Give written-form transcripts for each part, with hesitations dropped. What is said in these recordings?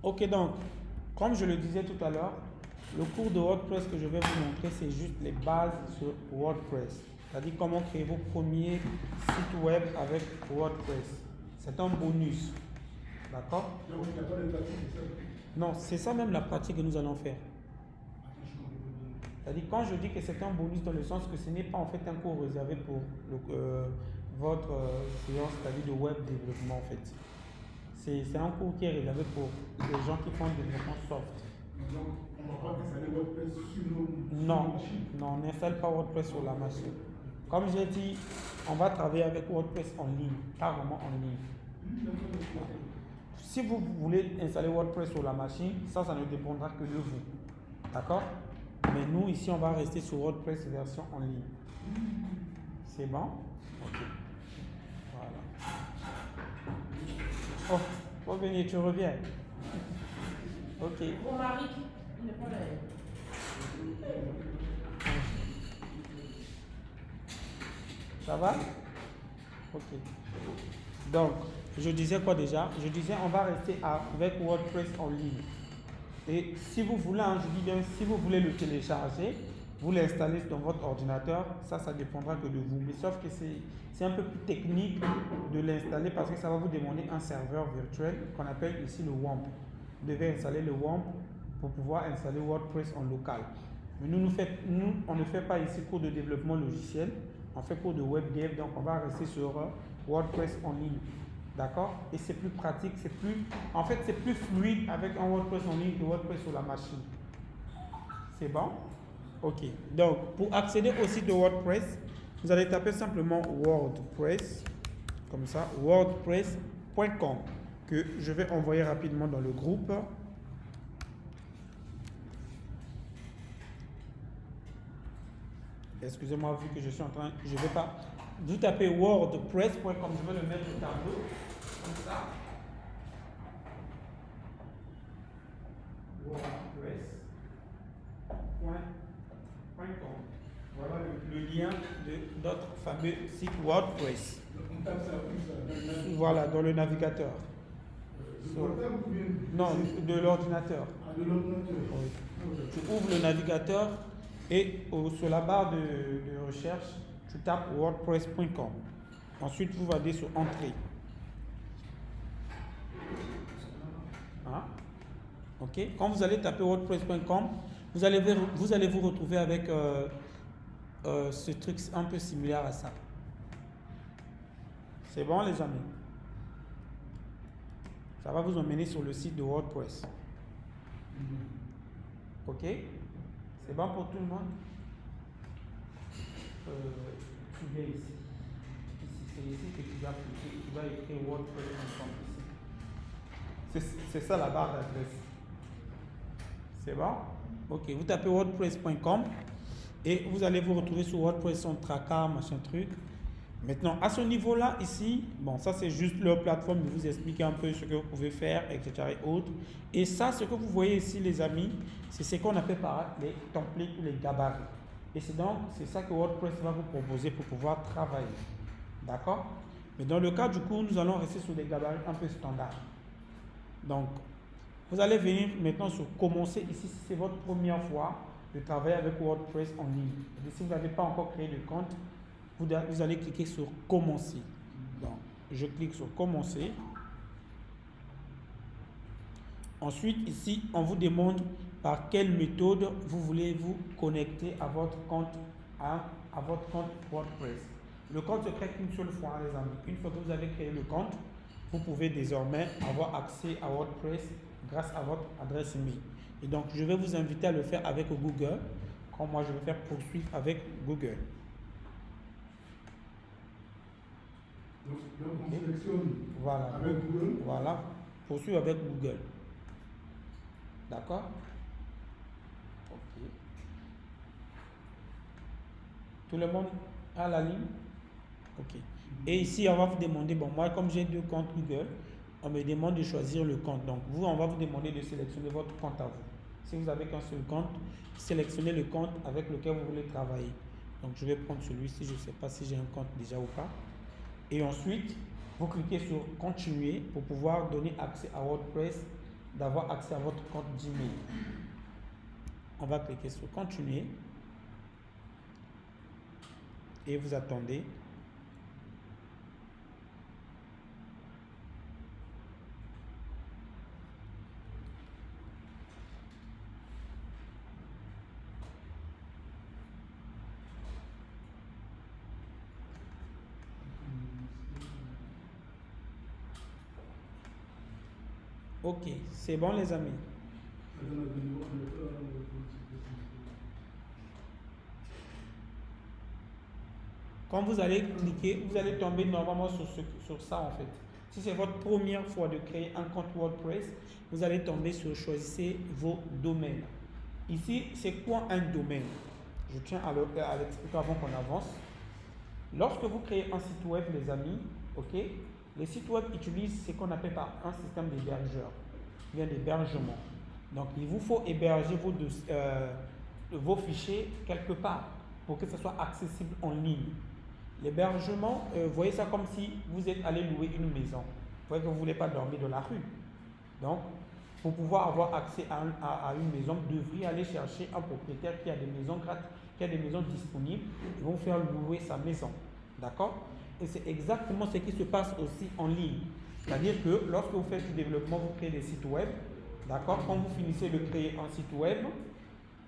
Ok, donc, comme je le disais tout à l'heure, le cours de WordPress que je vais vous montrer, c'est juste les bases sur WordPress. C'est-à-dire comment créer vos premiers sites web avec WordPress. C'est un bonus. D'accord? Donc, il n'y a pas de pratique, c'est ça? Non, c'est ça même la pratique que nous allons faire. Attends, je comprends pas bien. C'est-à-dire quand je dis que c'est un bonus dans le sens que ce n'est pas en fait un cours réservé pour votre séance, c'est-à-dire de web développement en fait. C'est un cours qui est réservé pour les gens qui font du développement soft. Donc, on ne va pas installer WordPress sur nos Non, machines. non, on n'installe pas WordPress sur la machine. Comme j'ai dit, on va travailler avec WordPress en ligne, pas vraiment en ligne. Si vous voulez installer WordPress sur la machine, ça ne dépendra que de vous. D'accord? Mais nous, ici, on va rester sur WordPress version en ligne. C'est bon? Ok. Voilà. Oh, revenez, tu reviens. Ok. Bon, Marie, il n'est pas là. Ça va? Ok. Donc, je disais quoi déjà? Je disais, on va rester avec WordPress en ligne. Et si vous voulez, je dis bien, si vous voulez le télécharger, vous l'installez dans votre ordinateur, ça dépendra que de vous. Mais sauf que c'est un peu plus technique de l'installer parce que ça va vous demander un serveur virtuel qu'on appelle ici le WAMP. Vous devez installer le WAMP pour pouvoir installer WordPress en local. Mais nous, on ne fait pas ici cours de développement logiciel, on fait cours de web dev, donc on va rester sur WordPress en ligne. D'accord? Et c'est plus pratique, c'est plus fluide avec un WordPress en ligne que WordPress sur la machine. C'est bon? Ok. Donc, pour accéder au site de WordPress, vous allez taper simplement WordPress, comme ça, wordpress.com, que je vais envoyer rapidement dans le groupe. Excusez-moi, vu que je suis en train, je ne vais pas. Vous tapez wordpress.com, je vais le mettre au tableau, comme ça. wordpress.com. Voilà le lien de notre fameux site WordPress. On tape ça plus. Voilà, dans le navigateur. Du portable ou bien Non, de l'ordinateur. Ah, de l'ordinateur. Oui. Tu ouvres le navigateur et sur la barre de recherche, tu tapes wordpress.com. Ensuite, vous allez sur Entrée. Hein? Ok. Quand vous allez taper wordpress.com, vous allez vous retrouver avec ce truc un peu similaire à ça. C'est bon, les amis? Ça va vous emmener sur le site de WordPress. Ok? C'est bon pour tout le monde? Tu viens ici. C'est ici que tu vas cliquer, tu vas écrire WordPress.com ici. C'est ça la barre d'adresse. C'est bon? Ok, vous tapez wordpress.com et vous allez vous retrouver sur WordPress, son tracker, machin truc. Maintenant, à ce niveau-là, ici, bon, ça c'est juste leur plateforme de vous expliquer un peu ce que vous pouvez faire, etc. et autres. Et ça, ce que vous voyez ici, les amis, c'est ce qu'on appelle par les templates ou les gabarits. Et c'est ça que WordPress va vous proposer pour pouvoir travailler. D'accord? Mais dans le cas du coup, nous allons rester sur des gabarits un peu standards. Donc, vous allez venir maintenant sur commencer ici, si c'est votre première fois de travailler avec WordPress en ligne. Et si vous n'avez pas encore créé de compte, vous allez cliquer sur commencer. Donc, je clique sur commencer. Ensuite, ici, on vous demande par quelle méthode vous voulez vous connecter à votre compte, à votre compte WordPress. Le compte se crée qu'une seule fois, les amis. Une fois que vous avez créé le compte, vous pouvez désormais avoir accès à WordPress grâce à votre adresse email. Et donc, je vais vous inviter à le faire avec Google, comme moi je vais faire poursuivre avec Google. Donc on sélectionne voilà. avec Google. Voilà, poursuivre avec Google. D'accord? Ok. Tout le monde a la ligne? Ok. Et ici, on va vous demander, bon, moi, comme j'ai 2 comptes Google, on me demande de choisir le compte. Donc, vous, on va vous demander de sélectionner votre compte à vous. Si vous n'avez qu'un seul compte, sélectionnez le compte avec lequel vous voulez travailler. Donc, je vais prendre celui-ci. Je ne sais pas si j'ai un compte déjà ou pas. Et ensuite, vous cliquez sur continuer pour pouvoir donner accès à WordPress d'avoir accès à votre compte Gmail. On va cliquer sur continuer et vous attendez. Ok, c'est bon les amis. Quand vous allez cliquer, vous allez tomber normalement sur ça en fait. Si c'est votre première fois de créer un compte WordPress, vous allez tomber sur choisissez vos domaines. Ici, c'est quoi un domaine? Je tiens à l'expliquer avant qu'on avance. Lorsque vous créez un site web, les amis, ok, les sites web utilisent ce qu'on appelle par un système d'hébergeur, bien d'hébergement. Donc, il vous faut héberger vos fichiers quelque part pour que ce soit accessible en ligne. L'hébergement, voyez ça comme si vous êtes allé louer une maison. Vous voyez que vous ne voulez pas dormir de la rue. Donc, pour pouvoir avoir accès à une maison, vous devriez aller chercher un propriétaire qui a des maisons gratuites, qui a des maisons disponibles, ils vont faire louer sa maison. D'accord? Et c'est exactement ce qui se passe aussi en ligne. C'est-à-dire que lorsque vous faites du développement, vous créez des sites web. D'accord? Quand vous finissez de créer un site web,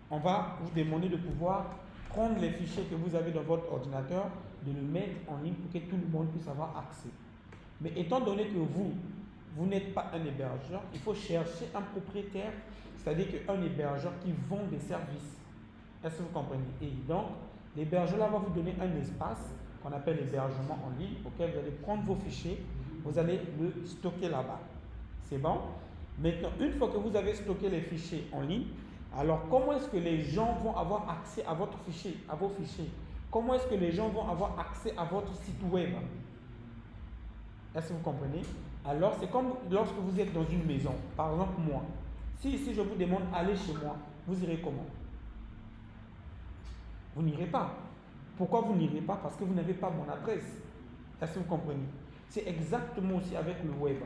on va vous demander de pouvoir prendre les fichiers que vous avez dans votre ordinateur, de le mettre en ligne pour que tout le monde puisse avoir accès. Mais étant donné que vous n'êtes pas un hébergeur, il faut chercher un propriétaire, c'est-à-dire qu'un hébergeur qui vend des services. Est-ce que vous comprenez? Et donc, l'hébergeur là va vous donner un espace qu'on appelle l'hébergement en ligne, auquel vous allez prendre vos fichiers, vous allez le stocker là-bas. C'est bon? Maintenant, une fois que vous avez stocké les fichiers en ligne, alors comment est-ce que les gens vont avoir accès à votre fichier, à vos fichiers? Comment est-ce que les gens vont avoir accès à votre site web? Est-ce que vous comprenez? Alors, c'est comme lorsque vous êtes dans une maison. Par exemple, moi. Si ici je vous demande d'aller chez moi, vous irez comment? Vous n'irez pas. Pourquoi vous n'irez pas? Parce que vous n'avez pas mon adresse. Est-ce que vous comprenez? C'est exactement aussi avec le web.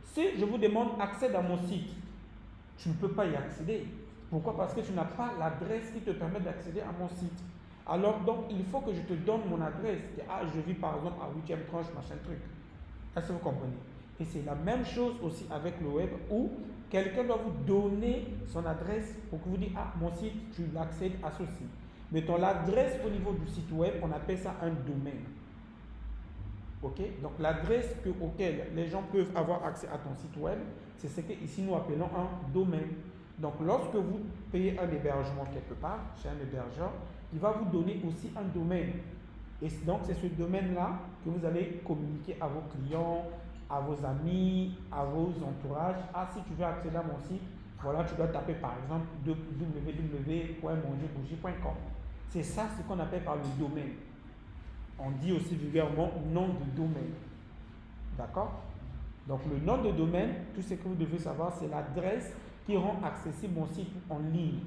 Si je vous demande accès à mon site, tu ne peux pas y accéder. Pourquoi? Parce que tu n'as pas l'adresse qui te permet d'accéder à mon site. Alors, donc, il faut que je te donne mon adresse. Ah, je vis par exemple à 8e tranche, machin truc. Est-ce que vous comprenez? Et c'est la même chose aussi avec le web où quelqu'un doit vous donner son adresse pour que vous dites, ah, mon site, tu l'accèdes à ceci. Mettons l'adresse au niveau du site web, on appelle ça un domaine. Ok? Donc, l'adresse auquel les gens peuvent avoir accès à ton site web, c'est ce que ici nous appelons un domaine. Donc, lorsque vous payez un hébergement quelque part, chez un hébergeur, il va vous donner aussi un domaine. Et donc, c'est ce domaine-là que vous allez communiquer à vos clients, à vos amis, à vos entourages. Ah, si tu veux accéder à mon site, voilà, tu dois taper par exemple www.mangerbougie.com. C'est ça ce qu'on appelle par le domaine. On dit aussi vulgairement nom de domaine. D'accord? Donc, le nom de domaine, tout ce que vous devez savoir, c'est l'adresse qui rend accessible mon site en ligne.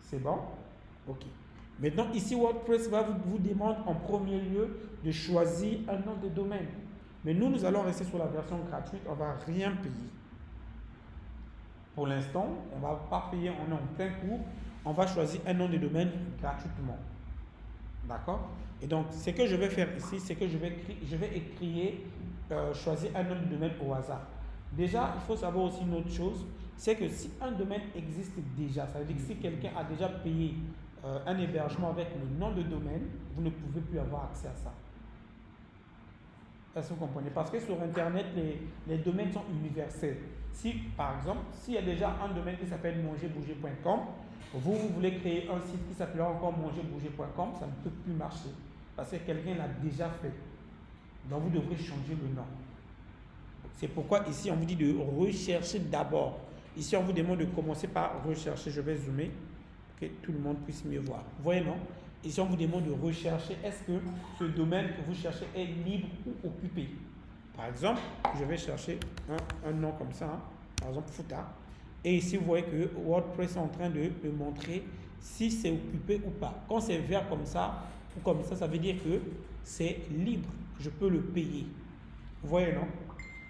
C'est bon? Ok. Maintenant, ici, WordPress vous demande en premier lieu de choisir un nom de domaine. Mais nous allons rester sur la version gratuite, on ne va rien payer. Pour l'instant, on ne va pas payer, on est en plein cours, on va choisir un nom de domaine gratuitement. D'accord? Et donc, ce que je vais faire ici, c'est que je vais choisir un nom de domaine au hasard. Déjà, il faut savoir aussi une autre chose, c'est que si un domaine existe déjà, ça veut dire que si quelqu'un a déjà payé un hébergement avec le nom de domaine, vous ne pouvez plus avoir accès à ça. Est-ce que vous comprenez? Parce que sur Internet, les domaines sont universels. Si, par exemple, s'il y a déjà un domaine qui s'appelle mangerbouger.com, vous voulez créer un site qui s'appellera encore mangerbouger.com, ça ne peut plus marcher. Parce que quelqu'un l'a déjà fait. Donc, vous devrez changer le nom. C'est pourquoi ici, on vous dit de rechercher d'abord. Ici, on vous demande de commencer par rechercher. Je vais zoomer pour que tout le monde puisse mieux voir. Vous voyez, non? Ici, on vous demande de rechercher, est-ce que ce domaine que vous cherchez est libre ou occupé? Par exemple, je vais chercher un nom comme ça, hein, par exemple Fouta. Et ici, vous voyez que WordPress est en train de me montrer si c'est occupé ou pas. Quand c'est vert comme ça, ou comme ça veut dire que c'est libre, je peux le payer. Vous voyez, non?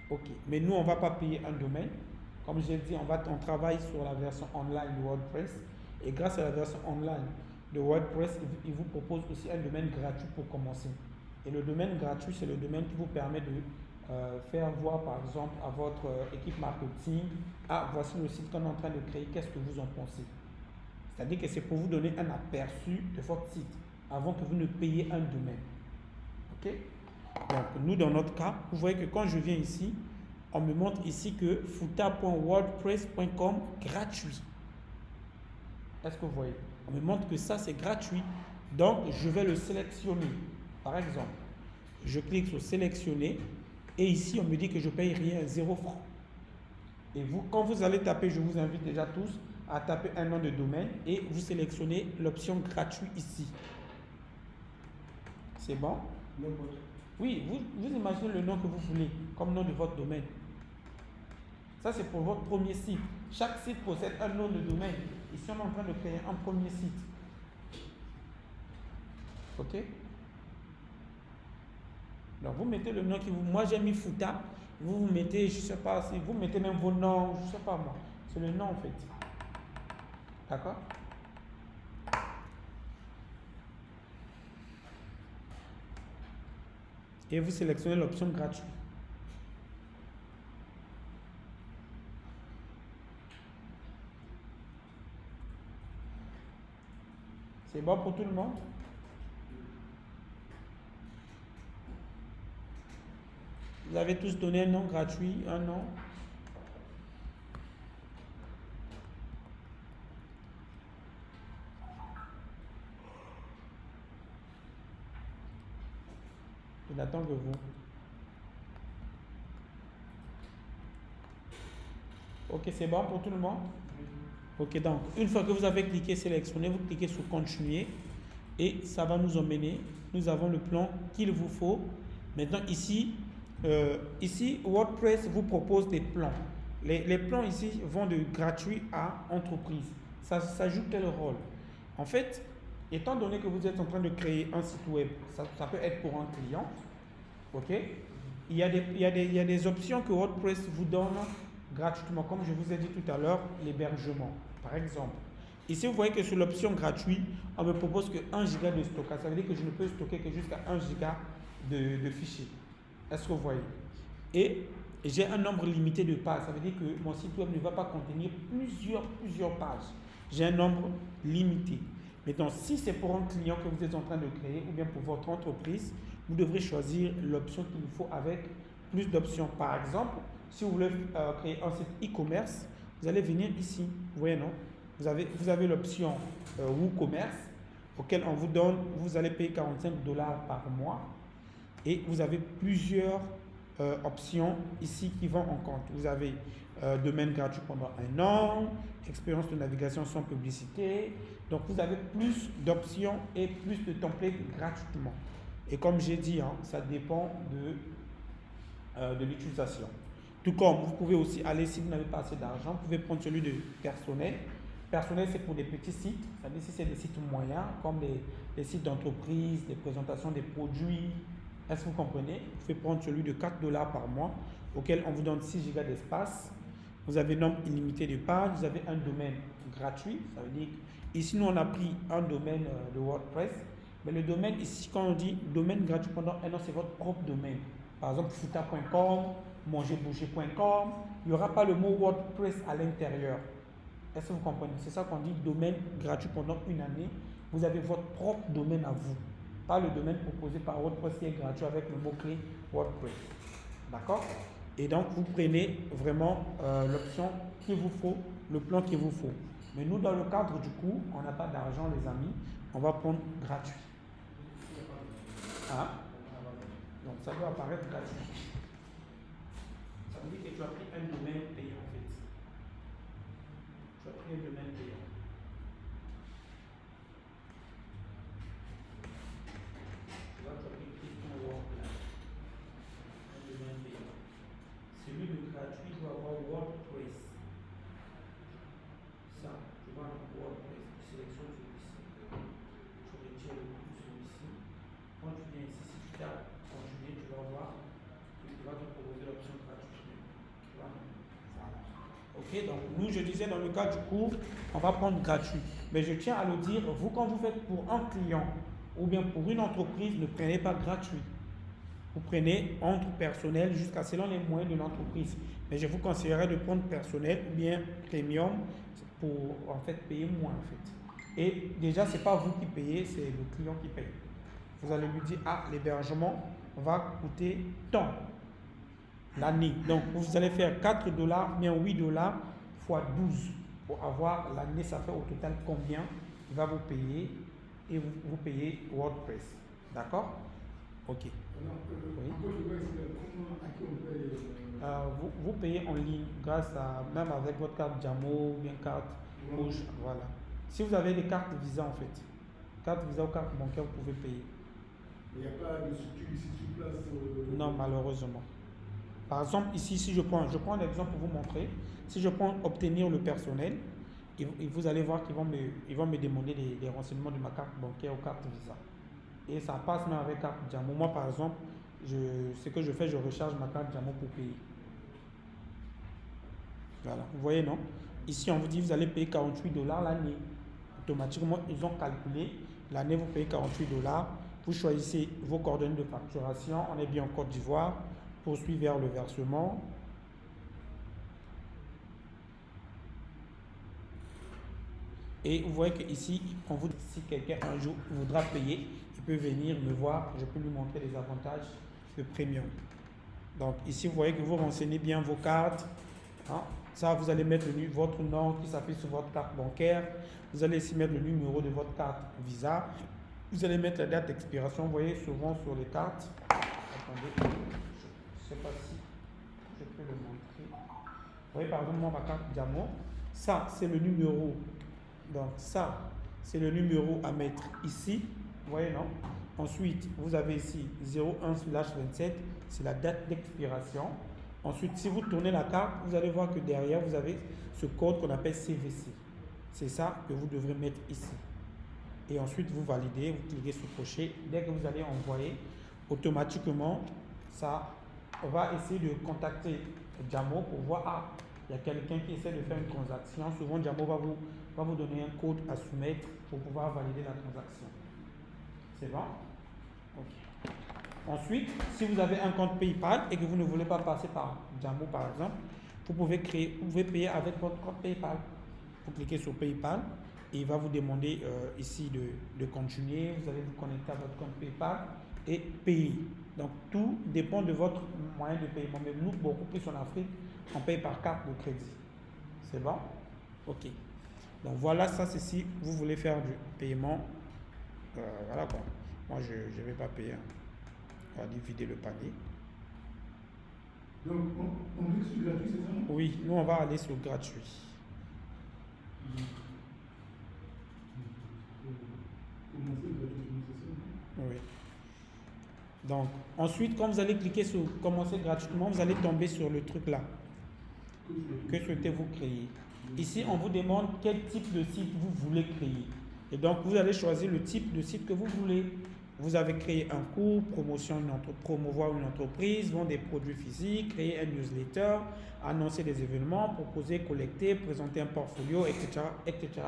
Ok. Mais nous, on ne va pas payer un domaine. Comme j'ai dit, on travaille sur la version online de WordPress. Et grâce à la version online de WordPress, il vous propose aussi un domaine gratuit pour commencer. Et le domaine gratuit, c'est le domaine qui vous permet de faire voir, par exemple, à votre équipe marketing, ah, voici le site qu'on est en train de créer, qu'est-ce que vous en pensez? C'est-à-dire que c'est pour vous donner un aperçu de votre site avant que vous ne payiez un domaine. Ok? Donc, nous, dans notre cas, vous voyez que quand je viens ici, on me montre ici que futa.wordpress.com gratuit. Est-ce que vous voyez? On me montre que ça, c'est gratuit. Donc, je vais le sélectionner. Par exemple, je clique sur sélectionner et ici, on me dit que je paye rien, 0 francs. Et vous, quand vous allez taper, je vous invite déjà tous à taper un nom de domaine et vous sélectionnez l'option gratuit ici. C'est bon? Oui, vous imaginez le nom que vous voulez comme nom de votre domaine. Ça, c'est pour votre premier site. Chaque site possède un nom de domaine. Ici, on est en train de créer un premier site. Ok? Donc, vous mettez le nom qui vous... Moi, j'ai mis Futa. Vous mettez, je ne sais pas, si vous mettez même vos noms, je ne sais pas moi. C'est le nom, en fait. D'accord? Et vous sélectionnez l'option gratuite. C'est bon pour tout le monde? Vous avez tous donné un nom gratuit, un nom. Je n'attends que vous. Ok, c'est bon pour tout le monde? Ok, donc, une fois que vous avez cliqué sélectionner, vous cliquez sur continuer et ça va nous emmener. Nous avons le plan qu'il vous faut. Maintenant, ici, WordPress vous propose des plans. Les plans ici vont de gratuit à entreprise. Ça joue quel rôle? En fait, étant donné que vous êtes en train de créer un site web, ça peut être pour un client. Ok? Il y a des options que WordPress vous donne gratuitement, comme je vous ai dit tout à l'heure, l'hébergement, par exemple. Ici, vous voyez que sur l'option gratuit, on me propose que 1 giga de stockage. Ça veut dire que je ne peux stocker que jusqu'à 1 giga de fichiers. Est-ce que vous voyez? Et j'ai un nombre limité de pages. Ça veut dire que mon site web ne va pas contenir plusieurs pages. J'ai un nombre limité. Maintenant, si c'est pour un client que vous êtes en train de créer ou bien pour votre entreprise, vous devrez choisir l'option qu'il vous faut avec plus d'options. Par exemple, si vous voulez créer un site e-commerce, vous allez venir ici. Vous voyez, non? Vous avez l'option WooCommerce auquel on vous donne, vous allez payer 45 $ par mois et vous avez plusieurs options ici qui vont en compte. Vous avez domaine gratuit pendant 1 an, expérience de navigation sans publicité. Donc vous avez plus d'options et plus de templates gratuitement. Et comme j'ai dit, hein, ça dépend de l'utilisation. Tout comme vous pouvez aussi aller, si vous n'avez pas assez d'argent, vous pouvez prendre celui de personnel. Personnel, c'est pour des petits sites. C'est-à-dire si c'est des sites moyens, comme les sites d'entreprise, des présentations des produits. Est-ce que vous comprenez? Vous pouvez prendre celui de 4 $ par mois, auquel on vous donne 6 gigas d'espace. Vous avez nombre illimité de pages. Vous avez un domaine gratuit. Ça veut dire ici, nous, on a pris un domaine de WordPress. Mais le domaine, ici, quand on dit domaine gratuit pendant 1 an, c'est votre propre domaine. Par exemple, futa.com, mangerbouger.com. Il n'y aura pas le mot WordPress à l'intérieur. Est-ce que vous comprenez? C'est ça qu'on dit domaine gratuit pendant 1 année. Vous avez votre propre domaine à vous. Pas le domaine proposé par WordPress qui est gratuit avec le mot-clé WordPress. D'accord? Et donc, vous prenez vraiment l'option qu'il vous faut, le plan qu'il vous faut. Mais nous, dans le cadre du coup, on n'a pas d'argent, les amis. On va prendre gratuit. Hein? Donc, ça doit apparaître gratuit. Ça veut dire que tu as pris un domaine payant, en fait. Tu as pris un domaine payant. Tu vois, tu as pris un WordPress. Un domaine payant. Celui de gratuit doit avoir WordPress. Ça, tu vois, WordPress. Tu sélectionnes celui-ci. Tu retires le coup celui-ci. Quand tu viens ici, si tu tapes continuer, tu vas voir qu'il va te proposer l'option gratuite. Tu vois, ça Ok, donc nous, je disais dans le cas du cours, on va prendre gratuit. Mais je tiens à le dire, vous, quand vous faites pour un client ou bien pour une entreprise, ne prenez pas gratuit. Vous prenez entre personnel jusqu'à selon les moyens de l'entreprise. Mais je vous conseillerais de prendre personnel ou bien premium pour en fait payer moins en fait. Et déjà, ce n'est pas vous qui payez, c'est le client qui paye. Vous allez lui dire, ah, l'hébergement va coûter tant l'année. Donc, vous allez faire 4 dollars, bien 8 dollars fois 12 pour avoir l'année, ça fait au total combien il va vous payer et vous payez WordPress. D'accord? Ok. Oui. Vous payez en ligne grâce à, même avec votre carte Jamo ou bien carte rouge. Voilà. Si vous avez des cartes Visa en fait, carte Visa ou carte bancaire, vous pouvez payer. Il n'y a pas de structure ici sur place. Non, malheureusement. Par exemple, ici, si je prends un exemple pour vous montrer. Si je prends obtenir le personnel, et vous allez voir qu'ils vont me demander des renseignements de ma carte bancaire ou carte Visa. Et ça passe même avec carte Jamo. Moi, par exemple, ce que je fais, je recharge ma carte Jamo pour payer. Voilà, vous voyez, non? Ici, on vous dit, vous allez payer 48 dollars l'année. Automatiquement, ils ont calculé. L'année, vous payez 48 dollars. Vous choisissez vos coordonnées de facturation. On est bien en Côte d'Ivoire. Poursuivre vers le versement. Et vous voyez qu'ici, si quelqu'un un jour voudra payer, il peut venir me voir. Je peux lui montrer les avantages de premium. Donc ici, vous voyez que vous renseignez bien vos cartes. Hein. Ça, vous allez mettre votre nom qui s'affiche sur votre carte bancaire. Vous allez ici mettre le numéro de votre carte Visa. Vous allez mettre la date d'expiration. Vous voyez souvent sur les cartes. Attendez, je ne sais pas si je peux le montrer. Vous voyez par exemple, moi, ma carte Jamo. Ça, c'est le numéro. Donc ça, c'est le numéro à mettre ici. Vous voyez, non? Ensuite, vous avez ici 01/27. C'est la date d'expiration. Ensuite, si vous tournez la carte, vous allez voir que derrière, vous avez ce code qu'on appelle CVC. C'est ça que vous devrez mettre ici. Et ensuite, vous validez, vous cliquez sur cocher. Dès que vous allez envoyer, automatiquement, ça va essayer de contacter Jamo pour voir, ah, il y a quelqu'un qui essaie de faire une transaction. Souvent, Jamo va vous donner un code à soumettre pour pouvoir valider la transaction. C'est bon? Ok. Ensuite, si vous avez un compte PayPal et que vous ne voulez pas passer par Jamo par exemple, vous pouvez payer avec votre compte PayPal. Vous cliquez sur PayPal et il va vous demander ici de continuer. Vous allez vous connecter à votre compte PayPal et payer. Donc tout dépend de votre moyen de paiement. Mais nous, beaucoup plus en Afrique, on paye par carte de crédit. C'est bon? Ok. Donc voilà, ça c'est si vous voulez faire du paiement. Voilà quoi. Moi je ne vais pas payer. On va vider le panier. Donc, on clique sur gratuit, c'est ça? Oui, nous on va aller sur gratuit. Oui. Donc, ensuite, quand vous allez cliquer sur commencer gratuitement, vous allez tomber sur le truc là. Que souhaitez-vous créer? Ici, on vous demande quel type de site vous voulez créer. Et donc, vous allez choisir le type de site que vous voulez. Vous avez créé un cours, promouvoir une entreprise, vendre des produits physiques, créer un newsletter, annoncer des événements, proposer, collecter, présenter un portfolio, etc., etc.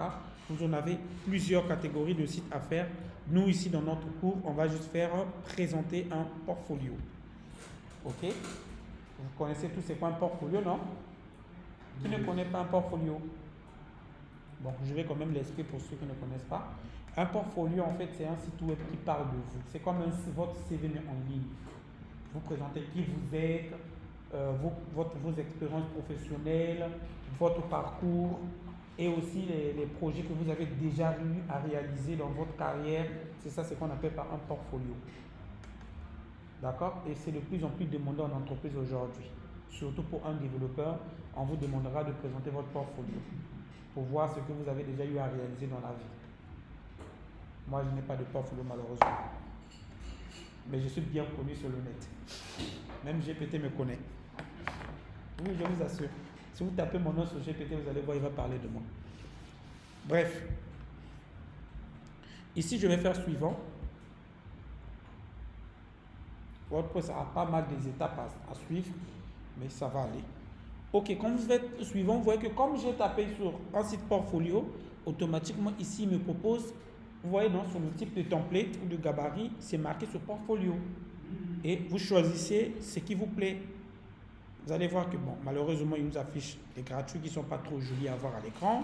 Vous en avez plusieurs catégories de sites à faire. Nous, ici, dans notre cours, on va juste faire présenter un portfolio. OK? Vous connaissez tous c'est quoi un portfolio, non? Qui ne connaît pas un portfolio? Bon, je vais quand même l'expliquer pour ceux qui ne connaissent pas. Un portfolio, en fait, c'est un site web qui parle de vous. C'est comme votre CV en ligne. Vous présentez qui vous êtes, vos expériences professionnelles, votre parcours et aussi les projets que vous avez déjà eu à réaliser dans votre carrière. C'est ça ce qu'on appelle par un portfolio. D'accord? Et c'est de plus en plus demandé en entreprise aujourd'hui. Surtout pour un développeur, on vous demandera de présenter votre portfolio pour voir ce que vous avez déjà eu à réaliser dans la vie. Moi, je n'ai pas de portfolio malheureusement. Mais je suis bien connu sur le net. Même GPT me connaît. Oui, je vous assure. Si vous tapez mon nom sur GPT, vous allez voir, il va parler de moi. Bref. Ici, je vais faire suivant. WordPress a pas mal des étapes à suivre, mais ça va aller. Ok, quand vous faites le suivant, vous voyez que comme j'ai tapé sur un site portfolio, automatiquement ici il me propose, vous voyez non, sur le type de template ou de gabarit, c'est marqué sur portfolio. Et vous choisissez ce qui vous plaît. Vous allez voir que bon, malheureusement il nous affiche des gratuits qui ne sont pas trop jolis à voir à l'écran,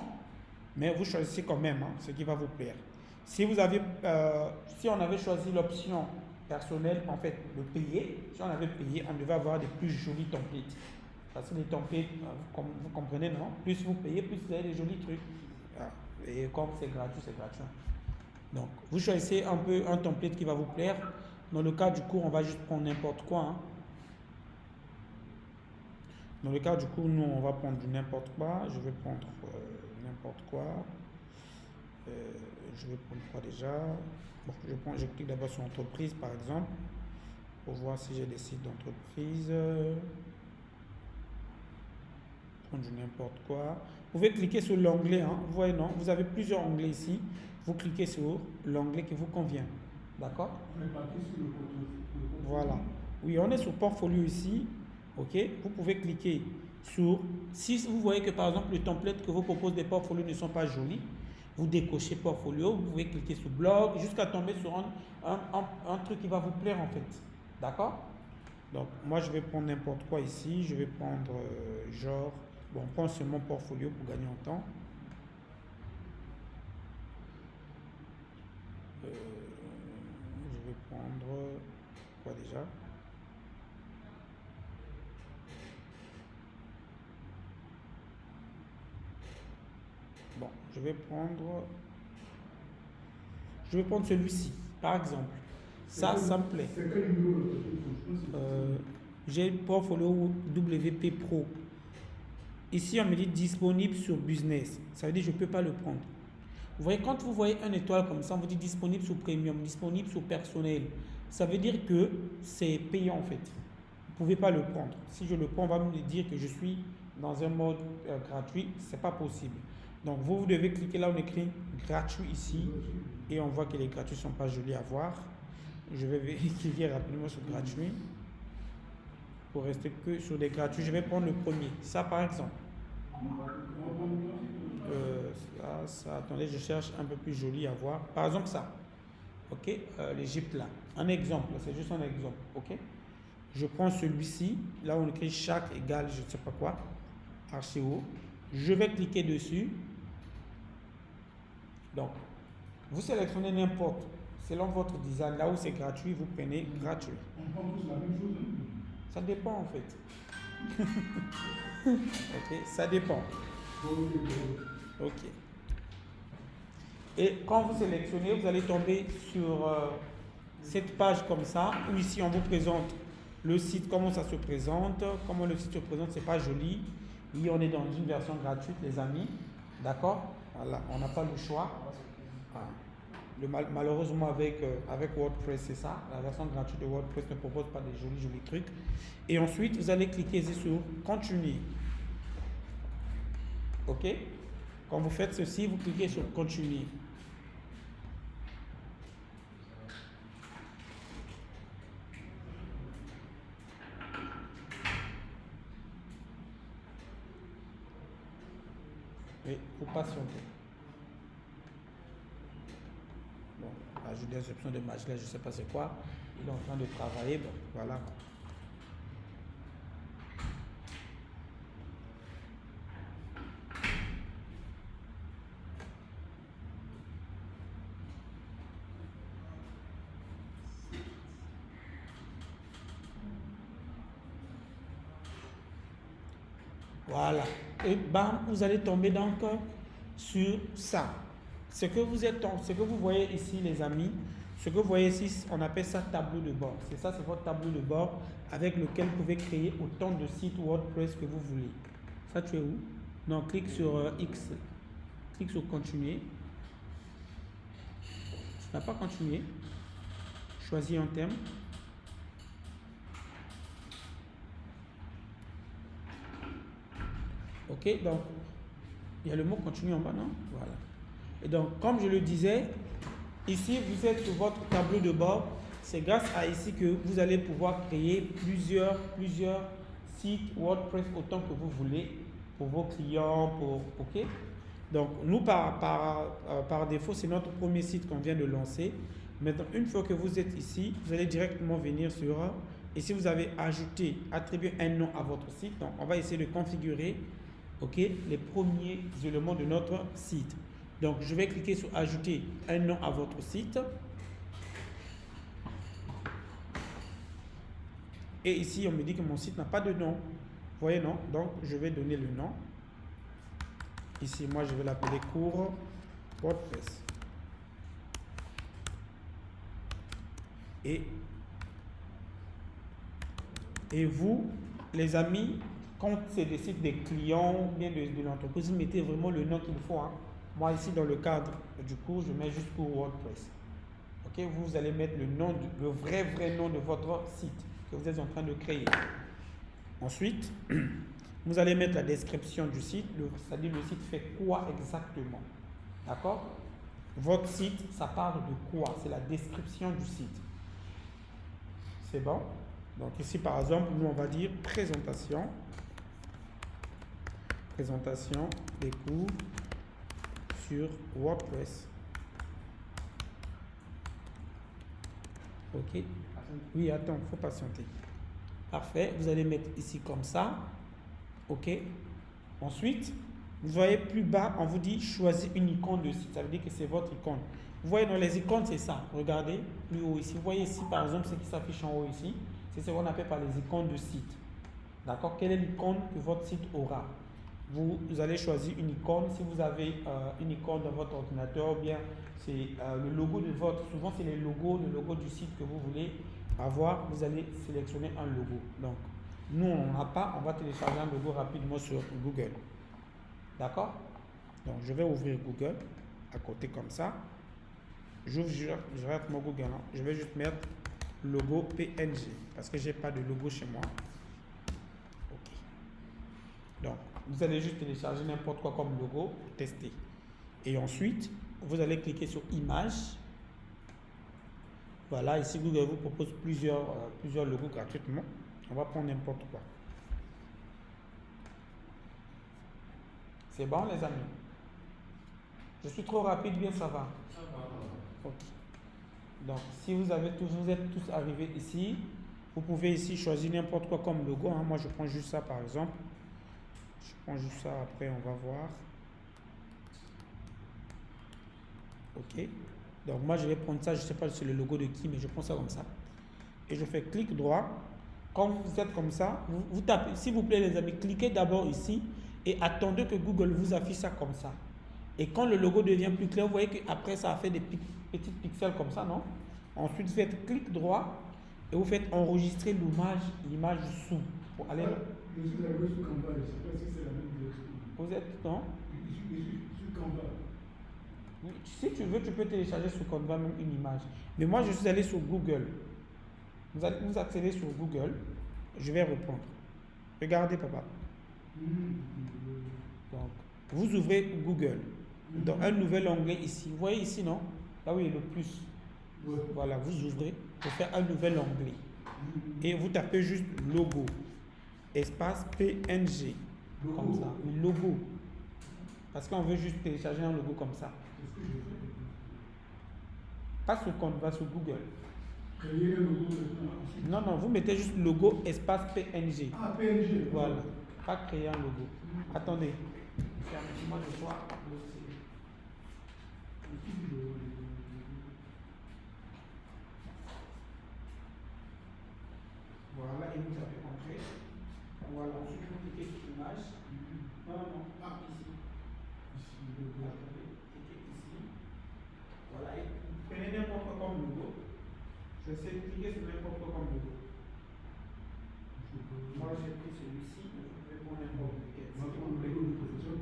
mais vous choisissez quand même ce qui va vous plaire. Si on avait choisi l'option personnelle, en fait, de payer, si on avait payé, on devait avoir des plus jolis templates. Parce que les templates, vous comprenez, non? Plus vous payez, plus vous avez des jolis trucs. Et comme c'est gratuit, c'est gratuit. Donc, vous choisissez un peu un template qui va vous plaire. Dans le cas du cours, on va juste prendre n'importe quoi. Dans le cas du cours, nous, on va prendre du n'importe quoi. Je vais prendre n'importe quoi. Je vais prendre quoi déjà? Bon, je clique d'abord sur entreprise, par exemple, pour voir si j'ai des sites d'entreprise. Prendre du n'importe quoi. Vous pouvez cliquer sur l'onglet. Vous voyez, non? Vous avez plusieurs onglets ici. Vous cliquez sur l'onglet qui vous convient. D'accord? Voilà. Oui, on est sur portfolio ici. Ok? Vous pouvez cliquer sur... Si vous voyez que, par exemple, le template que vous propose des portfolios ne sont pas jolis, vous décochez portfolio, vous pouvez cliquer sur blog jusqu'à tomber sur un truc qui va vous plaire en fait. D'accord? Donc, moi, je vais prendre n'importe quoi ici. Je vais prendre genre... Bon, on prend seulement portfolio pour gagner en temps. Je vais prendre quoi déjà? Bon, je vais prendre celui-ci, par exemple. Ça me plaît. C'est quel numéro de j'ai portfolio WP Pro. Ici, on me dit disponible sur business. Ça veut dire que je ne peux pas le prendre. Vous voyez, quand vous voyez un étoile comme ça, on vous dit disponible sur premium, disponible sur personnel. Ça veut dire que c'est payant en fait. Vous ne pouvez pas le prendre. Si je le prends, on va me dire que je suis dans un mode gratuit. Ce n'est pas possible. Donc, vous devez cliquer là où on écrit gratuit ici. Et on voit que les gratuits ne sont pas jolis à voir. Je vais cliquer rapidement sur gratuit. Pour rester que sur des gratuits, je vais prendre le premier. Ça, par exemple. Attendez, je cherche un peu plus joli à voir. Par exemple, ça. Ok, l'Égypte là. Un exemple, c'est juste un exemple. Ok. Je prends celui-ci. Là, on écrit chaque égale, je ne sais pas quoi. Archi haut. Je vais cliquer dessus. Donc, vous sélectionnez n'importe. Selon votre design, là où c'est gratuit, vous prenez gratuit. On prend tous la même chose. Ça dépend en fait. Ok, ça dépend. Ok. Et quand vous sélectionnez, vous allez tomber sur cette page comme ça, où ici on vous présente le site, comment ça se présente, comment le site se présente, c'est pas joli. Et on est dans une version gratuite, les amis. D'accord? Voilà, on n'a pas le choix. Malheureusement, avec WordPress, c'est ça. La version gratuite de WordPress ne propose pas des jolis trucs. Et ensuite, vous allez cliquer ici sur Continuer. OK? Quand vous faites ceci, vous cliquez sur Continuer. Et vous patientez. Bon, ajout des options de match là, je ne sais pas c'est quoi. Il est en train de travailler. Bon, voilà. Voilà. Et bam, vous allez tomber donc sur ça. Ce que vous voyez ici, les amis, ce que vous voyez ici, on appelle ça tableau de bord. C'est ça, c'est votre tableau de bord avec lequel vous pouvez créer autant de sites WordPress que vous voulez. Ça, tu es où? Non, clique sur X. Clique sur continuer. Tu n'as pas continué. Choisis un thème. Ok, donc il y a le mot continue en bas, non? Voilà. Et donc, comme je le disais, ici, vous êtes sur votre tableau de bord. C'est grâce à ici que vous allez pouvoir créer plusieurs site WordPress autant que vous voulez pour vos clients, ok. Donc nous par défaut, c'est notre premier site qu'on vient de lancer. Maintenant, une fois que vous êtes ici, vous allez directement venir sur ici, vous avez ajouté, attribué un nom à votre site. Donc on va essayer de configurer, ok, les premiers éléments de notre site. Donc je vais cliquer sur ajouter un nom à votre site. Et ici, on me dit que mon site n'a pas de nom. Vous voyez, non? Donc, je vais donner le nom. Ici, moi, je vais l'appeler cours WordPress. Et vous, les amis, quand c'est des sites des clients, bien de l'entreprise, vous mettez vraiment le nom qu'il faut. Hein. Moi, ici, dans le cadre du cours, je mets juste cours WordPress. Ok, vous allez mettre le nom, le vrai nom de votre site que vous êtes en train de créer. Ensuite, vous allez mettre la description du site, c'est-à-dire le site fait quoi exactement. D'accord? Votre site, ça parle de quoi? C'est la description du site. C'est bon? Donc ici, par exemple, nous, on va dire présentation des cours sur WordPress. Ok? Oui, attends, il faut patienter. Parfait, vous allez mettre ici comme ça. Ok? Ensuite, vous voyez plus bas, on vous dit choisir une icône de site. Ça veut dire que c'est votre icône. Vous voyez dans les icônes, c'est ça. Regardez plus haut ici. Vous voyez ici, par exemple, ce qui s'affiche en haut ici, c'est ce qu'on appelle par les icônes de site. D'accord? Quelle est l'icône que votre site aura? Vous allez choisir une icône. Si vous avez une icône dans votre ordinateur, bien c'est le logo de votre. Souvent, c'est le logo du site que vous voulez avoir. Vous allez sélectionner un logo. Donc, nous, on n'en a pas. On va télécharger un logo rapidement sur Google. D'accord? Donc, je vais ouvrir Google à côté comme ça. Je rate mon Google. Hein. Je vais juste mettre logo PNG parce que je n'ai pas de logo chez moi. Ok. Donc, vous allez juste télécharger n'importe quoi comme logo pour tester. Et ensuite, vous allez cliquer sur Images. Voilà, ici Google vous propose plusieurs logos gratuitement. On va prendre n'importe quoi. C'est bon les amis? Je suis trop rapide, bien ça va? Ça va. Ok. Donc, si vous êtes tous arrivés ici, vous pouvez ici choisir n'importe quoi comme logo. Hein. Moi, je prends juste ça par exemple. Je prends juste ça, après on va voir. Ok. Donc moi je vais prendre ça, je ne sais pas si c'est le logo de qui, mais je prends ça comme ça. Et je fais clic droit. Quand vous êtes comme ça, vous tapez, s'il vous plaît les amis, cliquez d'abord ici et attendez que Google vous affiche ça comme ça. Et quand le logo devient plus clair, vous voyez qu'après ça a fait des petits pixels comme ça, non? Ensuite vous faites clic droit et vous faites enregistrer l'image sous. Pour aller... Je suis arrivé sur Canva, je ne sais pas si c'est la même direction. Vous êtes, non? Je suis sur Canva. Si tu veux, tu peux télécharger sur Canva même une image. Mais moi, je suis allé sur Google. Vous accédez sur Google. Je vais reprendre. Regardez, papa. Donc, vous ouvrez Google. Dans un nouvel onglet ici. Vous voyez ici, non? Là où il y a le plus. Voilà, vous ouvrez pour faire un nouvel onglet. Et vous tapez juste logo. Espace PNG. Comme ça. Logo. Parce qu'on veut juste télécharger un logo comme ça. Pas sur Canva, sur Google. Créer un logo. Non, vous mettez juste logo espace PNG. Ah, PNG. Voilà. Pas créer un logo. Attendez. Moi, je vois. Voilà, et vous avez entré. Voilà, ensuite vous cliquez sur l'image. Non. Ah, ici. Attendez, cliquez ici. Voilà, et prenez n'importe quoi comme logo. Je sais cliquer sur n'importe quoi comme logo. Moi, j'ai pris celui-ci, mais vous pouvez prendre n'importe lequel. Moi, je prends le logo du professeur.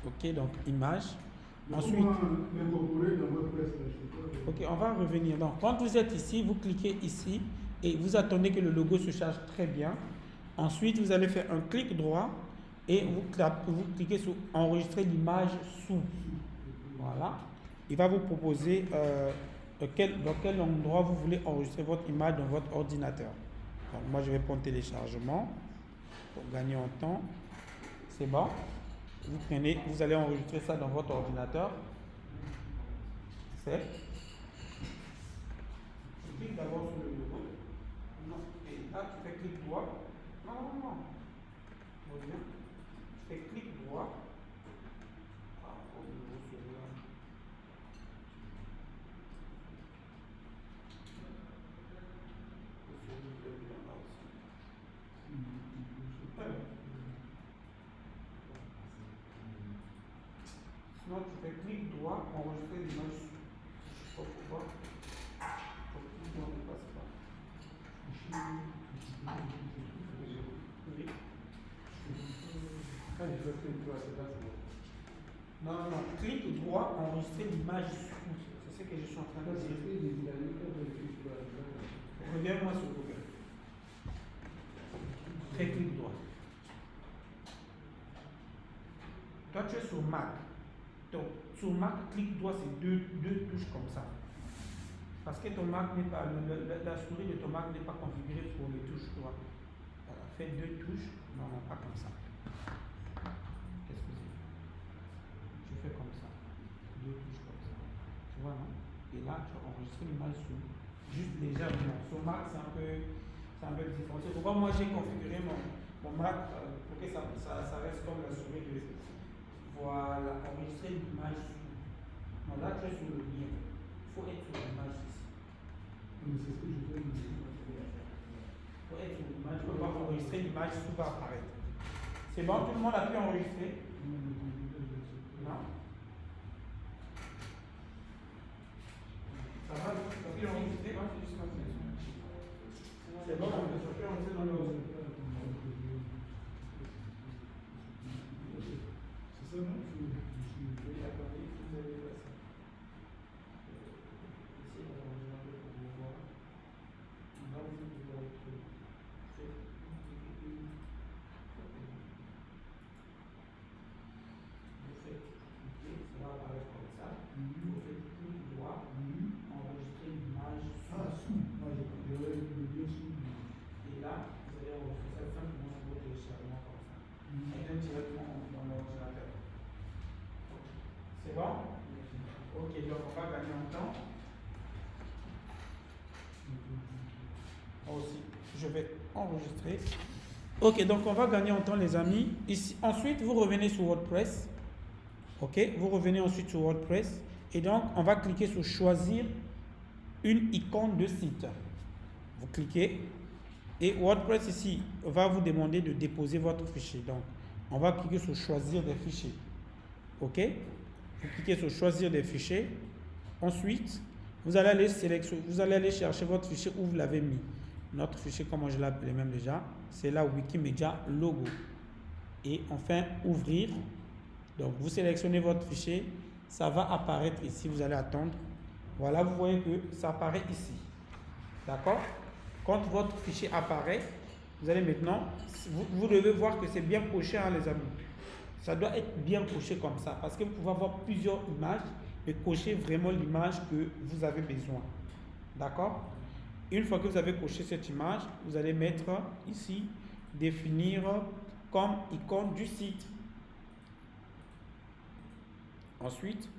Ok, donc image. Ensuite, l'incorporer dans votre presse. ok, on va revenir. Donc, quand vous êtes ici, vous cliquez ici et vous attendez que le logo se charge très bien. Ensuite, vous allez faire un clic droit et vous cliquez sur enregistrer l'image sous. Voilà. Il va vous proposer dans quel endroit vous voulez enregistrer votre image dans votre ordinateur. Donc, moi, je vais prendre téléchargement pour gagner en temps. C'est bon. Vous allez enregistrer ça dans votre ordinateur. C'est. Tu cliques d'abord sur le logo. Non. Et là, tu fais clic droit. Non. Reviens. Tu fais clic droit. Sinon, tu fais clic droit, enregistrer l'image. Je ne sais pas pourquoi. Clic droit ne passe pas. Oui. Non. Clic droit, enregistrer l'image sous. C'est ce que je suis en train de dire. Reviens-moi sur Google. Fais clic droit. Toi, tu es sur Mac. Donc, sur Mac, clic droit, c'est deux touches comme ça. Parce que ton Mac n'est pas, la souris de ton Mac n'est pas configurée pour les touches droit. Voilà, fais deux touches, non, pas comme ça. Qu'est-ce que c'est? Tu fais comme ça. Deux touches comme ça. Tu vois, non? Et là, tu as enregistré l'image sous. Juste légèrement. Sur Mac, c'est un peu différent. C'est pourquoi moi, j'ai configuré mon Mac pour que ça reste comme la souris de. Voilà, enregistrer l'image sous. Non, là, tu es sur le lien. Il faut être sur l'image ici. Mais c'est ce que je fais. Il faut être sur l'image. Tu ne peux pas enregistrer l'image sous va apparaître. C'est bon, tout le monde a pu enregistrer? Non? Ça va? Tu as pu enregistrer? C'est bon, on peut enregistrer dans le. C'est ça, non? C'est bon? Ok, donc on va gagner en temps. Moi aussi, je vais enregistrer. Ok, donc on va gagner en temps, les amis. Ici, ensuite, vous revenez sur WordPress. Ok, vous revenez ensuite sur WordPress. Et donc, on va cliquer sur choisir une icône de site. Vous cliquez. Et WordPress ici va vous demander de déposer votre fichier. Donc, on va cliquer sur choisir des fichiers. Ok? Vous cliquez sur choisir des fichiers. Ensuite, vous allez aller chercher votre fichier où vous l'avez mis. Notre fichier, comme je l'appelais même déjà, c'est là Wikimedia logo. Et enfin, ouvrir. Donc, vous sélectionnez votre fichier. Ça va apparaître ici. Vous allez attendre. Voilà, vous voyez que ça apparaît ici. D'accord? Quand votre fichier apparaît, vous allez maintenant, vous devez voir que c'est bien coché, hein, les amis. Ça doit être bien coché comme ça, parce que vous pouvez avoir plusieurs images, et cocher vraiment l'image que vous avez besoin. D'accord? Une fois que vous avez coché cette image, vous allez mettre ici, définir comme icône du site. Ensuite,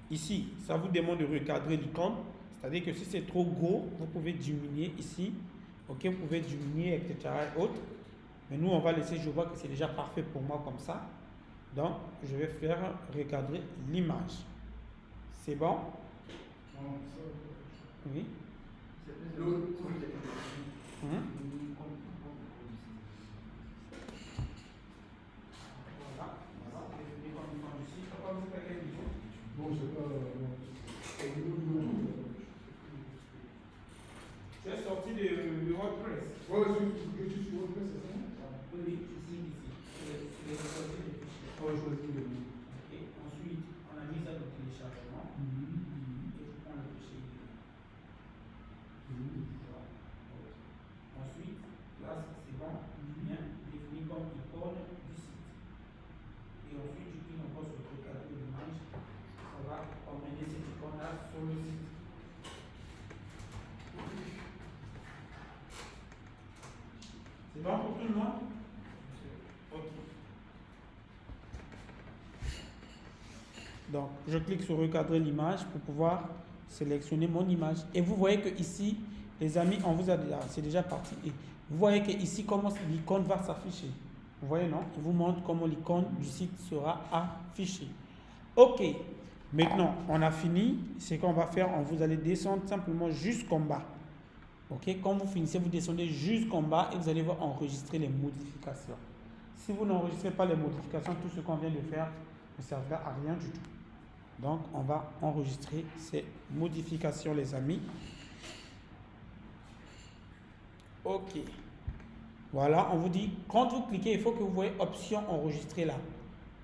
ici, ça vous demande de recadrer l'icône, c'est-à-dire que si c'est trop gros, vous pouvez diminuer ici. Ok, vous pouvez diminuer, etc. et autres. Mais nous, on va laisser, je vois que c'est déjà parfait pour moi comme ça. Donc, je vais faire recadrer l'image. C'est bon? Oui. Voilà. Bon, c'est pas. Tu es sorti de WordPress. Ouais, je suis sur WordPress, c'est ça? Oui, ici. Je vais choisir les fichiers. Ouais, je choisis le. Ok. Ensuite, on a mis ça au téléchargement. Et je prends le fichier. Ensuite, là, c'est bon. Bien défini comme icône du site. bon pour tout le monde? Ok. Donc, je clique sur recadrer l'image pour pouvoir sélectionner mon image. Et vous voyez que ici, les amis, on vous a déjà, c'est déjà parti. Et vous voyez que ici, comment l'icône va s'afficher. Vous voyez, non? Il vous montre comment l'icône du site sera affichée. Ok. Maintenant, on a fini. Ce qu'on va faire, vous allez descendre simplement jusqu'en bas. Ok. Quand vous finissez, vous descendez jusqu'en bas et vous allez voir enregistrer les modifications. Si vous n'enregistrez pas les modifications, tout ce qu'on vient de faire ne servira à rien du tout. Donc, on va enregistrer ces modifications, les amis. Ok. Voilà, on vous dit, quand vous cliquez, il faut que vous voyez option enregistrer là.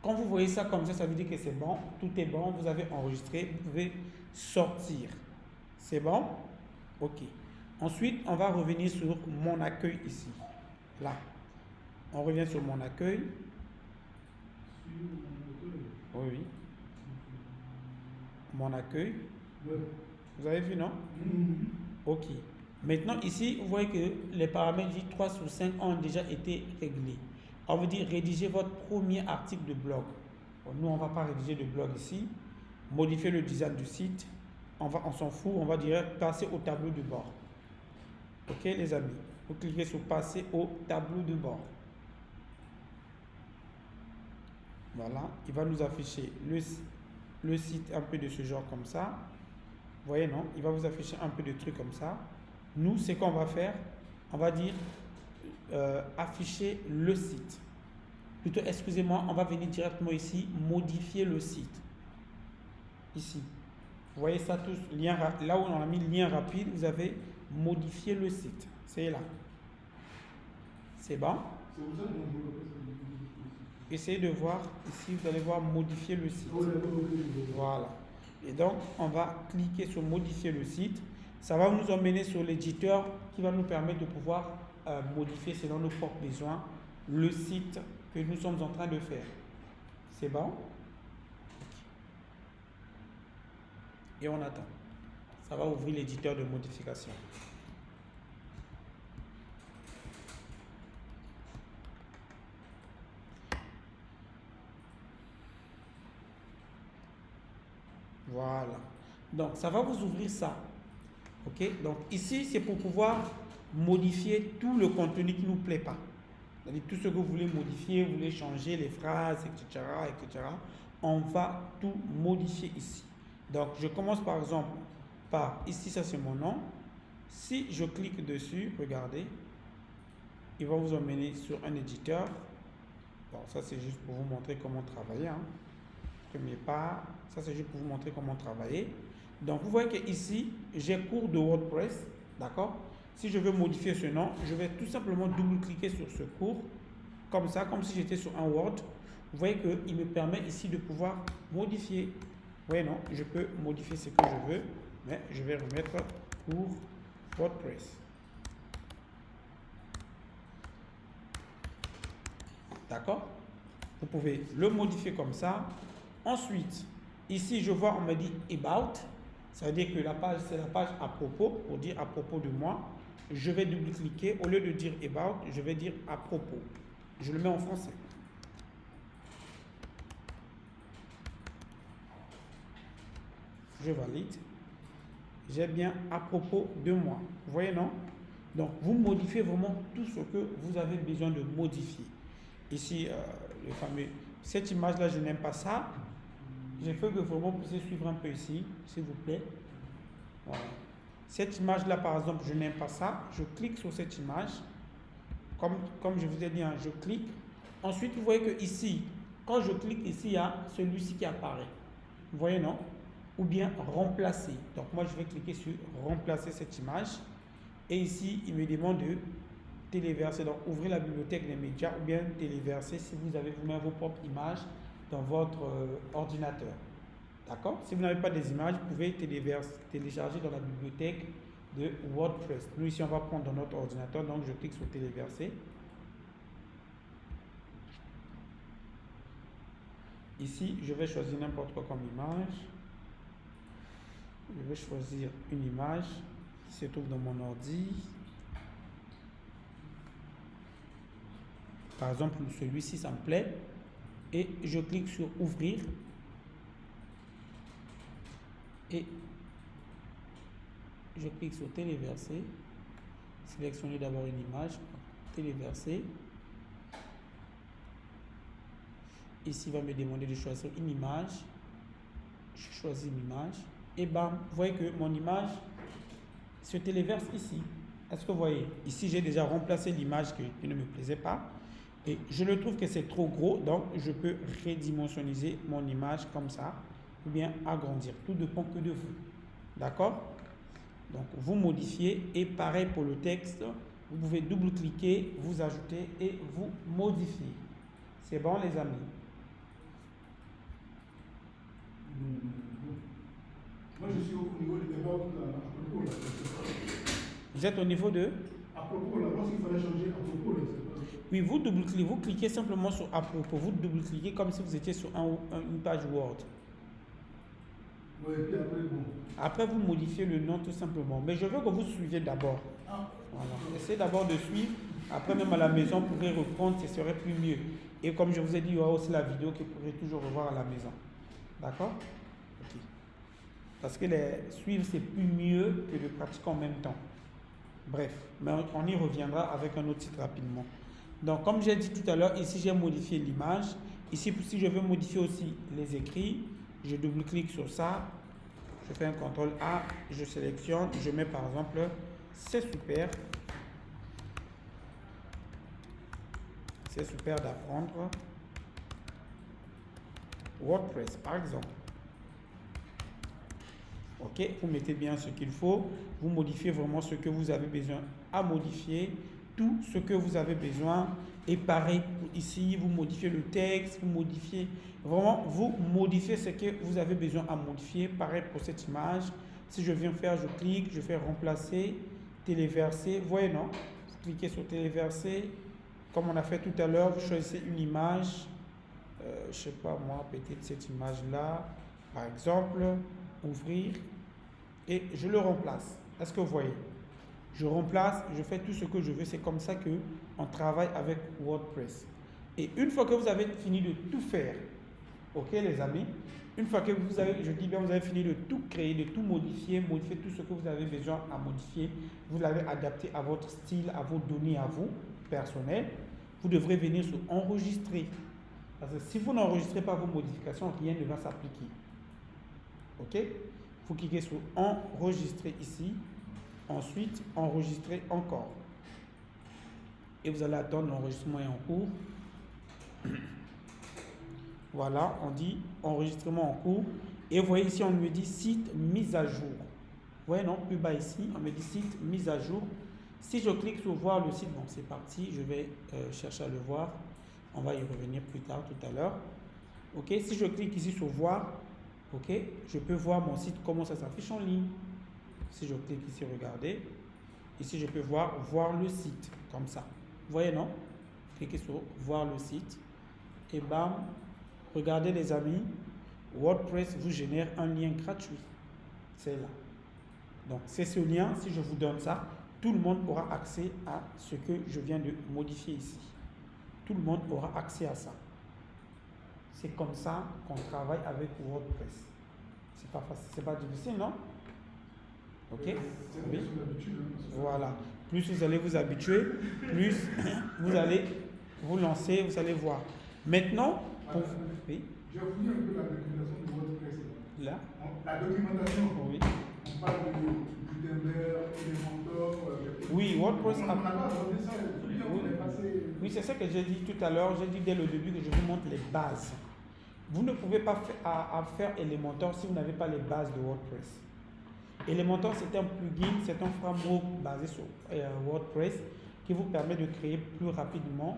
Quand vous voyez ça comme ça veut dire que c'est bon, tout est bon, vous avez enregistré, vous pouvez sortir. C'est bon? Ok. Ensuite, on va revenir sur mon accueil ici. Là. On revient sur mon accueil. Oui, oui. Mon accueil. Vous avez vu, non? Ok. Maintenant, ici, vous voyez que les paramètres 3 sur 5 ont déjà été réglés. On veut dire rédiger votre premier article de blog. Bon, nous, on ne va pas rédiger de blog ici. Modifier le design du site. On s'en fout, on va dire passer au tableau de bord. Ok, les amis? Vous cliquez sur passer au tableau de bord. Voilà, il va nous afficher le site un peu de ce genre comme ça. Vous voyez, non? Il va vous afficher un peu de trucs comme ça. Nous, ce qu'on va faire, on va dire afficher le site. Plutôt, excusez-moi, on va venir directement ici, modifier le site. Ici. Vous voyez ça tous, là où on a mis le lien rapide, vous avez modifié le site. C'est là. C'est bon? Essayez de voir ici, vous allez voir modifier le site. Voilà. Et donc, on va cliquer sur modifier le site. Ça va nous emmener sur l'éditeur qui va nous permettre de pouvoir modifier selon nos propres besoins le site que nous sommes en train de faire. C'est bon? Et on attend. Ça va ouvrir l'éditeur de modification. Voilà. Donc, ça va vous ouvrir ça. Ok? Donc, ici, c'est pour pouvoir modifier tout le contenu qui ne nous plaît pas. C'est-à-dire tout ce que vous voulez modifier, vous voulez changer les phrases, etc., etc. On va tout modifier ici. Donc, je commence par exemple par, ici, ça c'est mon nom. Si je clique dessus, regardez, il va vous emmener sur un éditeur. Bon, ça c'est juste pour vous montrer comment travailler. Hein. Premier pas, ça c'est juste pour vous montrer comment travailler. Donc, vous voyez que ici, j'ai cours de WordPress, d'accord? Si je veux modifier ce nom, je vais tout simplement double-cliquer sur ce cours, comme ça, comme si j'étais sur un Word. Vous voyez qu'il me permet ici de pouvoir modifier. Vous voyez, non, je peux modifier ce que je veux, mais je vais remettre pour WordPress. D'accord? Vous pouvez le modifier comme ça. Ensuite, ici, je vois, on me dit About. Ça veut dire que la page, c'est la page à propos, pour dire à propos de moi. Je vais double-cliquer. Au lieu de dire About, je vais dire à propos. Je le mets en français. Je valide. J'ai bien à propos de moi. Vous voyez, non? Donc, vous modifiez vraiment tout ce que vous avez besoin de modifier. Ici, le fameux, cette image-là, je n'aime pas ça. Je veux que vraiment vous puissiez suivre un peu ici, s'il vous plaît. Voilà. Cette image-là, par exemple, je n'aime pas ça. Je clique sur cette image. Comme je vous ai dit, hein, je clique. Ensuite, vous voyez que ici, quand je clique ici, il y a celui-ci qui apparaît. Vous voyez, non? Ou bien remplacer. Donc, moi, je vais cliquer sur remplacer cette image. Et ici, il me demande de téléverser. Donc, ouvrez la bibliothèque des médias ou bien téléverser si vous avez vous-même vos propres images dans votre ordinateur. D'accord? Si vous n'avez pas des images, vous pouvez télécharger dans la bibliothèque de WordPress. Nous, ici, on va prendre dans notre ordinateur. Donc, je clique sur téléverser. Ici, je vais choisir n'importe quoi comme image. Je vais choisir une image qui se trouve dans mon ordi. Par exemple, celui-ci, ça me plaît. Et je clique sur ouvrir. Et je clique sur téléverser. Sélectionnez d'abord une image. Téléverser. Ici, il va me demander de choisir une image. Je choisis une image. Et bam, vous voyez que mon image se téléverse ici. Est-ce que vous voyez? Ici, j'ai déjà remplacé l'image qui ne me plaisait pas. Et je le trouve que c'est trop gros. Donc, je peux redimensionner mon image comme ça. Ou bien agrandir. Tout dépend que de vous. D'accord? Donc, vous modifiez. Et pareil pour le texte. Vous pouvez double-cliquer, vous ajouter et vous modifier. C'est bon, les amis? Moi, je suis au niveau du débat à propos là. Vous êtes au niveau de? À propos là, lorsqu'il fallait changer à propos là, c'est pas. Oui, vous double-cliquez, vous cliquez simplement sur à propos, vous double-cliquez comme si vous étiez sur une page Word. Oui, et puis après, bon. Après, vous modifiez le nom tout simplement. Mais je veux que vous suiviez d'abord. Voilà. Essayez d'abord de suivre. Après, même à la maison, vous pourrez reprendre, ce serait plus mieux. Et comme je vous ai dit, il y aura aussi la vidéo que vous pourrez toujours revoir à la maison. D'accord? Ok. Parce que suivre, c'est plus mieux que de pratiquer en même temps. Bref, mais on y reviendra avec un autre titre rapidement. Donc, comme j'ai dit tout à l'heure, ici, j'ai modifié l'image. Ici, si je veux modifier aussi les écrits, je double-clique sur ça. Je fais un CTRL A, je sélectionne, je mets par exemple, c'est super. C'est super d'apprendre WordPress, par exemple. Ok, vous mettez bien ce qu'il faut. Vous modifiez vraiment ce que vous avez besoin à modifier. Tout ce que vous avez besoin. Et pareil, ici, vous modifiez le texte, vous modifiez, vraiment, vous modifiez ce que vous avez besoin à modifier. Pareil pour cette image. Si je viens faire, je clique, je fais remplacer, téléverser. Vous voyez, non? Vous cliquez sur téléverser. Comme on a fait tout à l'heure, vous choisissez une image. Je ne sais pas moi, peut-être cette image-là. Par exemple, ouvrir. Et je le remplace. Est-ce que vous voyez? Je remplace, je fais tout ce que je veux. C'est comme ça qu'on travaille avec WordPress. Et une fois que vous avez fini de tout faire, ok les amis, une fois que vous avez, je dis bien, vous avez fini de tout créer, de tout modifier, modifier tout ce que vous avez besoin à modifier, vous l'avez adapté à votre style, à vos données, à vous, personnelles, vous devrez venir sur enregistrer. Parce que si vous n'enregistrez pas vos modifications, rien ne va s'appliquer. Ok? Vous cliquez sur enregistrer ici. Ensuite, enregistrer encore. Et vous allez attendre, l'enregistrement est en cours. Voilà, on dit enregistrement en cours. Et vous voyez ici, on me dit site mise à jour. Vous voyez, non, plus bas ici, on me dit site mise à jour. Si je clique sur voir le site, bon, c'est parti, je vais chercher à le voir. On va y revenir plus tard, tout à l'heure. Ok, si je clique ici sur voir, ok, je peux voir mon site, comment ça s'affiche en ligne. Si je clique ici, regardez. Ici, je peux voir le site, comme ça. Vous voyez, non? Cliquez sur voir le site. Et bam, regardez les amis, WordPress vous génère un lien gratuit. C'est là. Donc, c'est ce lien, si je vous donne ça, tout le monde aura accès à ce que je viens de modifier ici. Tout le monde aura accès à ça. C'est comme ça qu'on travaille avec WordPress. C'est pas facile, c'est pas difficile, non? Ok? Oui. Voilà. Plus vous allez vous habituer, plus vous allez vous lancer, vous allez voir. Maintenant, oui. J'ai voulu un peu la documentation de WordPress. Là. La documentation. Oui. On parle du Gutenberg, Elementor. Oui, WordPress. On n'a pas abordé ça. Oui, c'est ça que j'ai dit tout à l'heure. J'ai dit dès le début que je vous montre les bases. Vous ne pouvez pas faire Elementor si vous n'avez pas les bases de WordPress. Elementor, c'est un plugin, c'est un framework basé sur WordPress qui vous permet de créer plus rapidement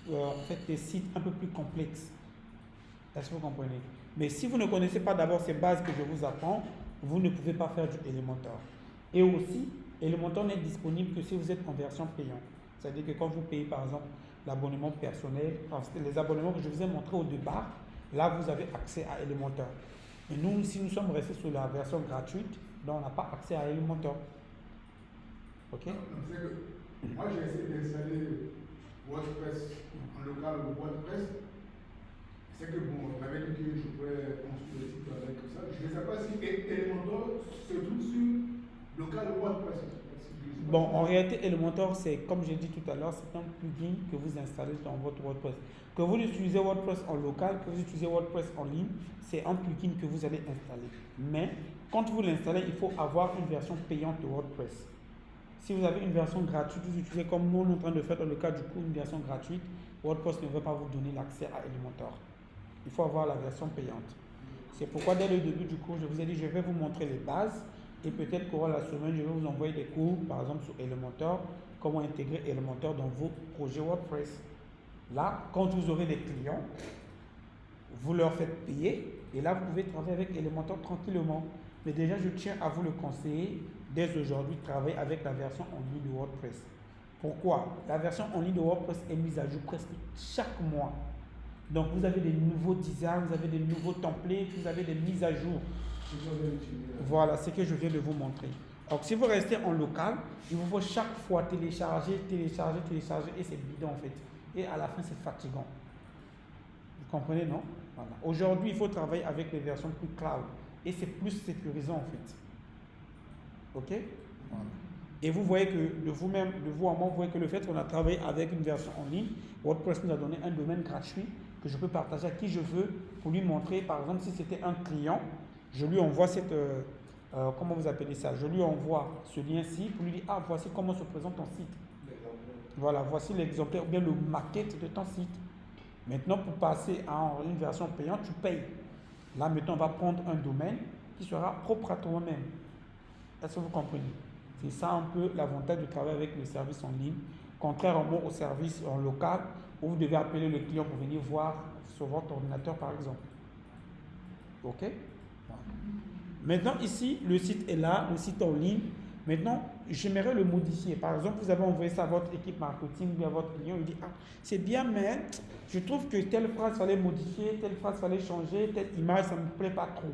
en fait, des sites un peu plus complexes. Est-ce que vous comprenez? Mais si vous ne connaissez pas d'abord ces bases que je vous apprends, vous ne pouvez pas faire du Elementor. Et aussi, Elementor n'est disponible que si vous êtes en version payante. C'est-à-dire que quand vous payez par exemple l'abonnement personnel, les abonnements que je vous ai montrés au départ, là vous avez accès à Elementor. Mais nous, si nous sommes restés sur la version gratuite, donc on n'a pas accès à Elementor. Ok? Moi j'ai essayé d'installer WordPress en local ou WordPress. C'est que bon, on avait dit que je pourrais construire le site avec ça. Je ne sais pas si Elementor se trouve sur local ou WordPress. Bon, en réalité, Elementor, c'est comme j'ai dit tout à l'heure, c'est un plugin que vous installez dans votre WordPress. Que vous utilisez WordPress en local, que vous utilisez WordPress en ligne, c'est un plugin que vous allez installer. Mais quand vous l'installez, il faut avoir une version payante de WordPress. Si vous avez une version gratuite, vous utilisez comme nous, on est en train de faire dans le cas du coup une version gratuite, WordPress ne veut pas vous donner l'accès à Elementor. Il faut avoir la version payante. C'est pourquoi dès le début du cours, je vous ai dit, je vais vous montrer les bases et peut-être qu'au cours de la semaine, je vais vous envoyer des cours, par exemple sur Elementor, comment intégrer Elementor dans vos projets WordPress. Là, quand vous aurez des clients, vous leur faites payer et là, vous pouvez travailler avec Elementor tranquillement. Mais déjà, je tiens à vous le conseiller dès aujourd'hui, travailler avec la version en ligne de WordPress. Pourquoi? La version en ligne de WordPress est mise à jour presque chaque mois. Donc, vous avez des nouveaux designs, vous avez des nouveaux templates, vous avez des mises à jour. Voilà, c'est ce que je viens de vous montrer. Donc, si vous restez en local, il vous faut chaque fois télécharger, et c'est bidon en fait. Et à la fin, c'est fatigant. Vous comprenez, non? Voilà. Aujourd'hui, il faut travailler avec les versions plus cloud. Et c'est plus sécurisant en fait. Ok? Voilà. Et vous voyez que de vous-même, de vous à moi, vous voyez que le fait qu'on a travaillé avec une version en ligne, WordPress nous a donné un domaine gratuit que je peux partager à qui je veux pour lui montrer, par exemple, si c'était un client, je lui envoie cette, comment vous appelez ça? Je lui envoie ce lien-ci pour lui dire, ah, voici comment se présente ton site. Voilà, voici l'exemplaire ou bien le maquette de ton site. Maintenant, pour passer à une version payante, tu payes. Là, maintenant, on va prendre un domaine qui sera propre à toi-même. Est-ce que vous comprenez? C'est ça un peu l'avantage de travailler avec le service en ligne, contrairement au service en local où vous devez appeler le client pour venir voir sur votre ordinateur, par exemple. OK? Voilà. Maintenant, ici, le site est là, le site en ligne. Maintenant, j'aimerais le modifier. Par exemple, vous avez envoyé ça à votre équipe marketing ou à votre client. Il dit, ah, c'est bien, mais je trouve que telle phrase fallait modifier, telle phrase fallait changer, telle image, ça ne me plaît pas trop.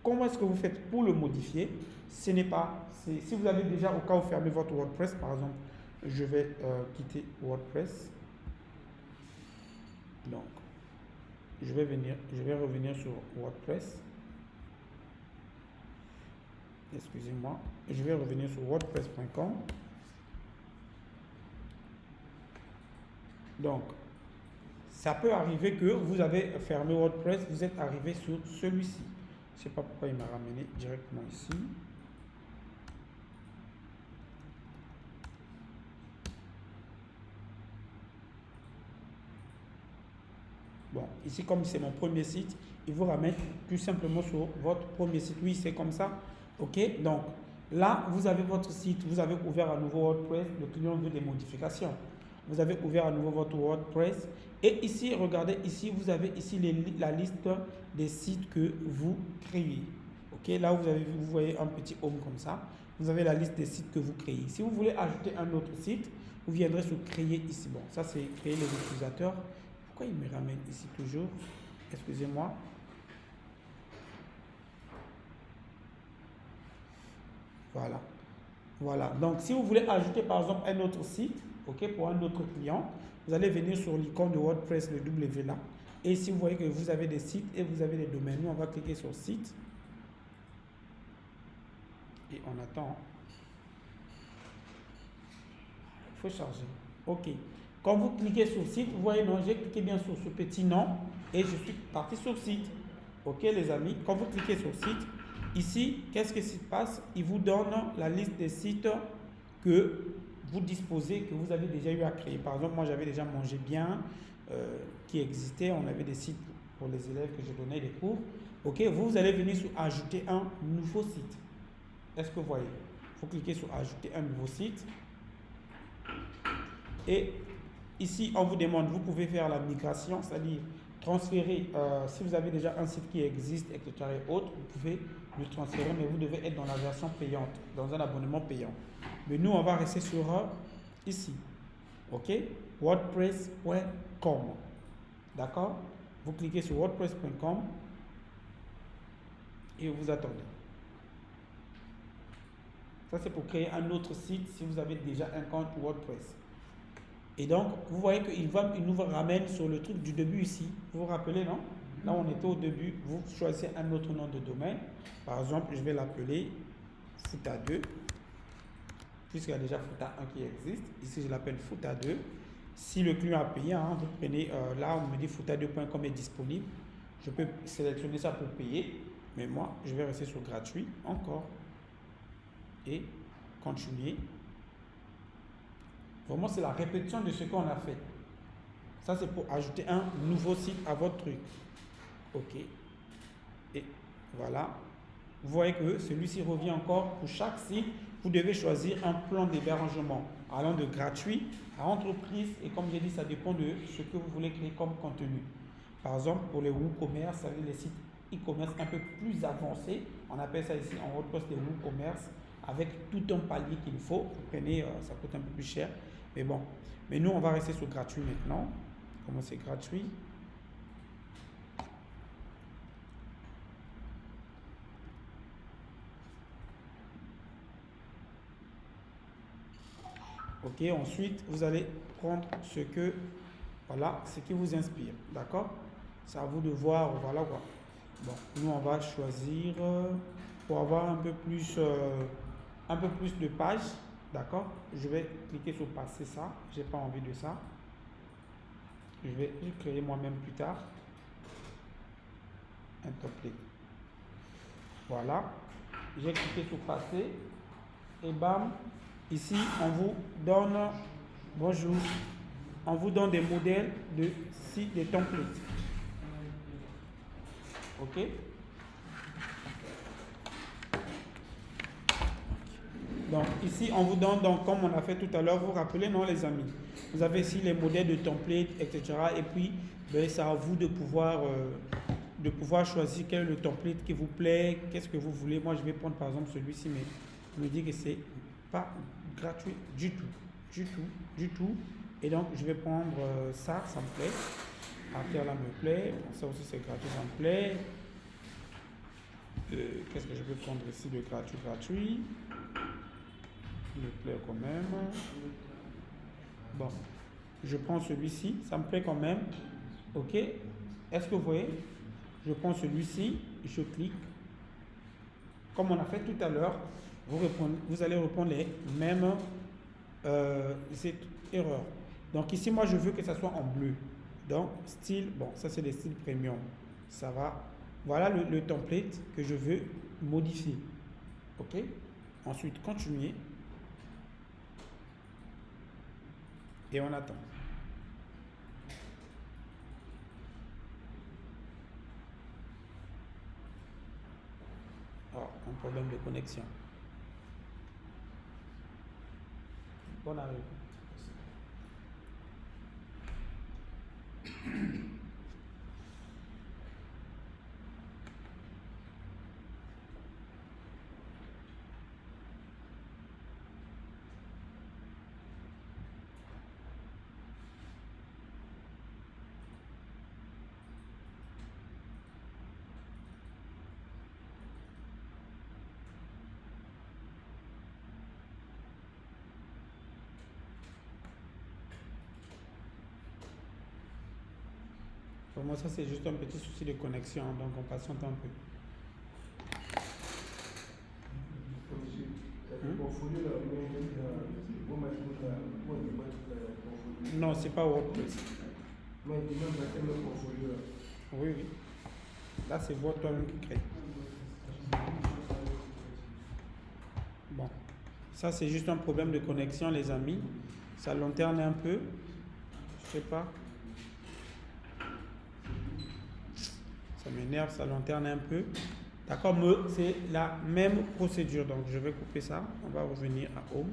Comment est-ce que vous faites pour le modifier? Ce n'est pas, si vous avez déjà au cas où fermé votre WordPress, par exemple, je vais quitter WordPress. Donc, je vais revenir sur WordPress. Excusez-moi, je vais revenir sur wordpress.com. Donc, ça peut arriver que vous avez fermé WordPress, vous êtes arrivé sur celui-ci. Je ne sais pas pourquoi il m'a ramené directement ici. Bon, ici, comme c'est mon premier site, il vous ramène tout simplement sur votre premier site. Oui, c'est comme ça. OK? Donc, là, vous avez votre site, vous avez ouvert à nouveau WordPress, le client veut des modifications. Vous avez ouvert à nouveau votre WordPress. Et ici, regardez, ici, vous avez ici la liste des sites que vous créez. OK? Là, vous voyez un petit home comme ça. Vous avez la liste des sites que vous créez. Si vous voulez ajouter un autre site, vous viendrez sur créer ici. Bon, ça, c'est créer les utilisateurs. Pourquoi il me ramène ici toujours? Excusez-moi. Voilà. Voilà. Donc, si vous voulez ajouter par exemple un autre site, OK, pour un autre client, vous allez venir sur l'icône de WordPress, le W là. Et ici, vous voyez que vous avez des sites et vous avez des domaines. Nous, on va cliquer sur site. Et on attend. Il faut charger. OK. Quand vous cliquez sur site, vous voyez, non, j'ai cliqué bien sur ce petit nom et je suis parti sur site. OK, les amis, quand vous cliquez sur site, ici, qu'est-ce qui se passe? Il vous donne la liste des sites que vous disposez, que vous avez déjà eu à créer. Par exemple, moi, j'avais déjà Mangé Bien qui existait. On avait des sites pour les élèves que je donnais des cours. OK, vous allez venir sur ajouter un nouveau site. Est-ce que vous voyez? Il faut cliquer sur ajouter un nouveau site. Et ici, on vous demande, vous pouvez faire la migration, c'est-à-dire transférer, si vous avez déjà un site qui existe, etc. et autres, vous pouvez le transférer, mais vous devez être dans la version payante, dans un abonnement payant. Mais nous, on va rester sur ici. OK? WordPress.com. D'accord? Vous cliquez sur WordPress.com et vous attendez. Ça, c'est pour créer un autre site si vous avez déjà un compte WordPress. Et donc, vous voyez qu'il nous ramène sur le truc du début ici. Vous vous rappelez, non? Là, on était au début. Vous choisissez un autre nom de domaine. Par exemple, je vais l'appeler Futa2. Puisqu'il y a déjà Futa1 qui existe. Ici, je l'appelle Futa2. Si le client a payé, hein, vous prenez, là, on me dit Futa2.com est disponible. Je peux sélectionner ça pour payer. Mais moi, je vais rester sur gratuit encore. Et continuer. Vraiment, c'est la répétition de ce qu'on a fait. Ça, c'est pour ajouter un nouveau site à votre truc. OK. Et voilà. Vous voyez que celui-ci revient encore pour chaque site. Vous devez choisir un plan d'hébergement allant de gratuit à entreprise. Et comme j'ai dit, ça dépend de ce que vous voulez créer comme contenu. Par exemple, pour les WooCommerce, ça veut dire les sites e-commerce un peu plus avancés. On appelle ça ici en WordPress des WooCommerce avec tout un palier qu'il faut. Vous prenez, ça coûte un peu plus cher. Mais bon. Mais nous, on va rester sur gratuit maintenant. Comment c'est gratuit? Ok, ensuite, vous allez prendre ce qui vous inspire. D'accord? C'est à vous de voir, voilà quoi. Bon, nous, on va choisir pour avoir un peu plus de pages. D'accord? Je vais cliquer sur passer ça. J'ai pas envie de ça. Je vais créer moi-même plus tard un template. Voilà. J'ai cliqué sur passer. Et bam. Ici, on vous donne, bonjour, on vous donne des modèles de sites, des templates. OK? Donc, ici, on vous donne, donc, comme on a fait tout à l'heure, vous vous rappelez, non, les amis? Vous avez ici les modèles de templates, etc. Et puis, ben, c'est à vous de pouvoir choisir quel est le template qui vous plaît, qu'est-ce que vous voulez. Moi, je vais prendre, par exemple, celui-ci, mais je me dis que c'est pas gratuit du tout. Et donc, je vais prendre ça me plaît. Partir là me plaît. Bon, ça aussi, c'est gratuit, ça me plaît. Qu'est-ce que je peux prendre ici de gratuit? Il me plaît quand même. Bon, je prends celui-ci, ça me plaît quand même. OK. Est-ce que vous voyez? Je prends celui-ci, je clique. Comme on a fait tout à l'heure, vous allez répondre les mêmes erreurs. Donc ici, moi, je veux que ça soit en bleu. Donc, style, bon, ça c'est des styles premium. Ça va. Voilà le template que je veux modifier. OK? Ensuite, continuer. Et on attend. Oh, un problème de connexion. Bonne arrivée. Pour moi, ça c'est juste un petit souci de connexion, donc on patiente un peu. Non, c'est pas WordPress. Oui, oui. Là, c'est toi-même qui crée. Bon, ça c'est juste un problème de connexion, les amis. Ça lanterne un peu. Je sais pas. Ça m'énerve, ça lanterne un peu. D'accord, mais c'est la même procédure. Donc, je vais couper ça. On va revenir à Home.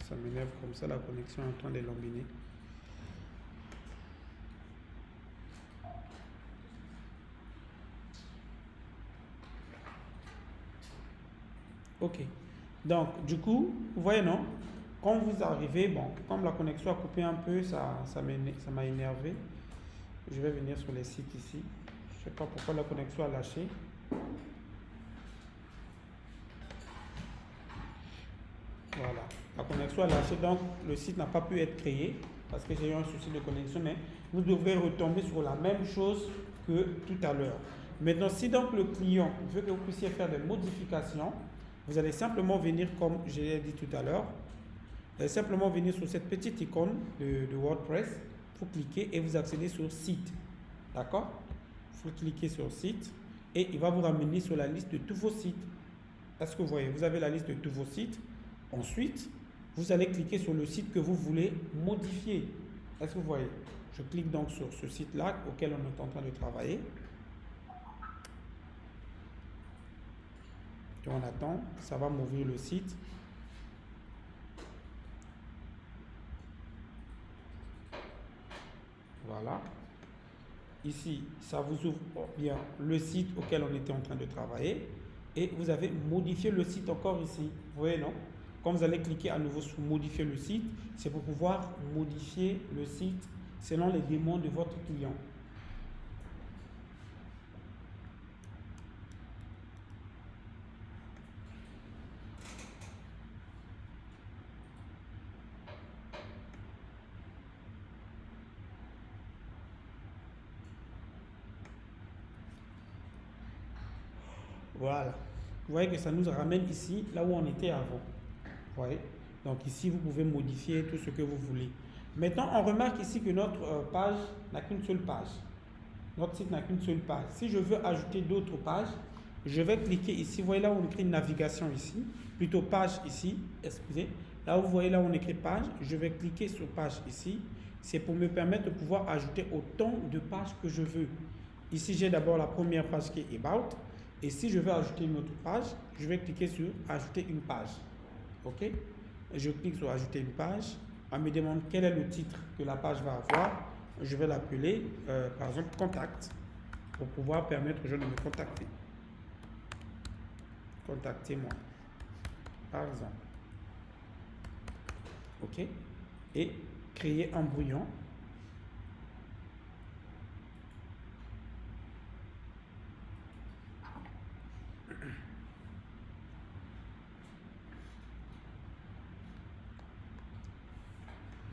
Ça m'énerve comme ça, la connexion est en train de lambiner. OK. Donc, du coup, vous voyez, non? Quand vous arrivez, bon, comme la connexion a coupé un peu, ça m'a énervé. Je vais venir sur les sites ici. Je ne sais pas pourquoi la connexion a lâché. Voilà. La connexion a lâché, donc le site n'a pas pu être créé parce que j'ai eu un souci de connexion, mais vous devrez retomber sur la même chose que tout à l'heure. Maintenant, si donc le client veut que vous puissiez faire des modifications, vous allez simplement venir, comme je l'ai dit tout à l'heure, vous allez simplement venir sur cette petite icône de WordPress, vous cliquez et vous accédez sur site. D'accord? Vous cliquez sur site et il va vous ramener sur la liste de tous vos sites. Est-ce que vous voyez? Vous avez la liste de tous vos sites. Ensuite, vous allez cliquer sur le site que vous voulez modifier. Est-ce que vous voyez? Je clique donc sur ce site-là auquel on est en train de travailler. Et on attend, ça va m'ouvrir le site. Voilà. Ici, ça vous ouvre bien le site auquel on était en train de travailler. Et vous avez modifié le site encore ici. Vous voyez, non? Quand vous allez cliquer à nouveau sur modifier le site, c'est pour pouvoir modifier le site selon les demandes de votre client. Voilà. Vous voyez que ça nous ramène ici, là où on était avant. Vous voyez? Donc ici, vous pouvez modifier tout ce que vous voulez. Maintenant, on remarque ici que notre page n'a qu'une seule page. Notre site n'a qu'une seule page. Si je veux ajouter d'autres pages, je vais cliquer ici. Vous voyez là où on écrit navigation ici, plutôt page ici, excusez. Là où vous voyez là où on écrit page, je vais cliquer sur page ici. C'est pour me permettre de pouvoir ajouter autant de pages que je veux. Ici, j'ai d'abord la première page qui est About. Et si je veux ajouter une autre page, je vais cliquer sur ajouter une page. OK? Je clique sur ajouter une page. On me demande quel est le titre que la page va avoir. Je vais l'appeler, par exemple, contact, pour pouvoir permettre aux gens de me contacter. Contactez-moi, par exemple. OK? Et créer un brouillon.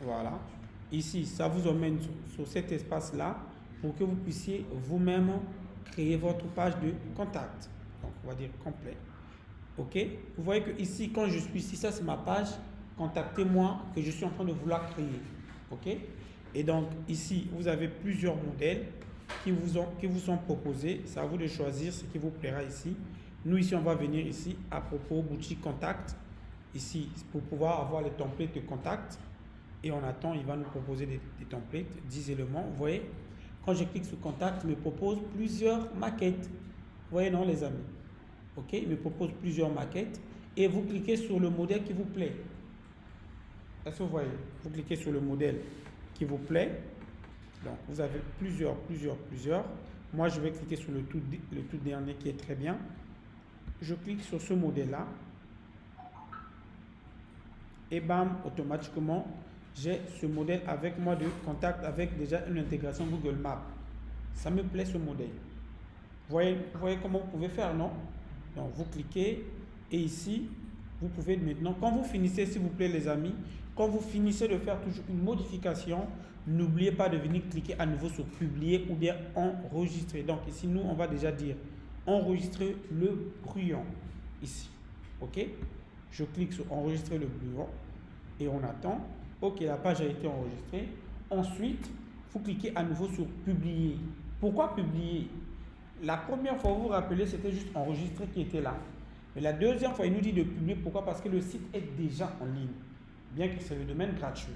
Voilà. Ici, ça vous emmène sur cet espace-là pour que vous puissiez vous-même créer votre page de contact. Donc, on va dire complet. OK? Vous voyez que ici, quand je suis ici, ça c'est ma page. Contactez-moi que je suis en train de vouloir créer. OK? Et donc, ici, vous avez plusieurs modèles qui vous sont proposés. C'est à vous de choisir ce qui vous plaira ici. Nous, ici, on va venir ici à propos boutique contact. Ici, pour pouvoir avoir les templates de contact. Et on attend, il va nous proposer des templates, 10 éléments. Vous voyez, quand je clique sur contact, il me propose plusieurs maquettes. Vous voyez, non, les amis? OK, il me propose plusieurs maquettes. Et vous cliquez sur le modèle qui vous plaît. Est-ce que vous voyez? Vous cliquez sur le modèle qui vous plaît. Donc, vous avez plusieurs. Moi, je vais cliquer sur le tout dernier qui est très bien. Je clique sur ce modèle-là. Et bam, automatiquement, j'ai ce modèle avec moi de contact avec déjà une intégration Google Maps. Ça me plaît ce modèle. Vous voyez comment vous pouvez faire, non? Donc vous cliquez et ici, vous pouvez maintenant, quand vous finissez, s'il vous plaît les amis, quand vous finissez de faire toujours une modification, n'oubliez pas de venir cliquer à nouveau sur publier ou bien enregistrer. Donc ici, nous, on va déjà dire enregistrer le brouillon ici. OK? Je clique sur enregistrer le brouillon et on attend. OK, la page a été enregistrée. Ensuite, vous cliquez à nouveau sur publier. Pourquoi publier? La première fois, vous vous rappelez, c'était juste enregistrer qui était là. Mais la deuxième fois, il nous dit de publier. Pourquoi? Parce que le site est déjà en ligne, bien que c'est le domaine gratuit.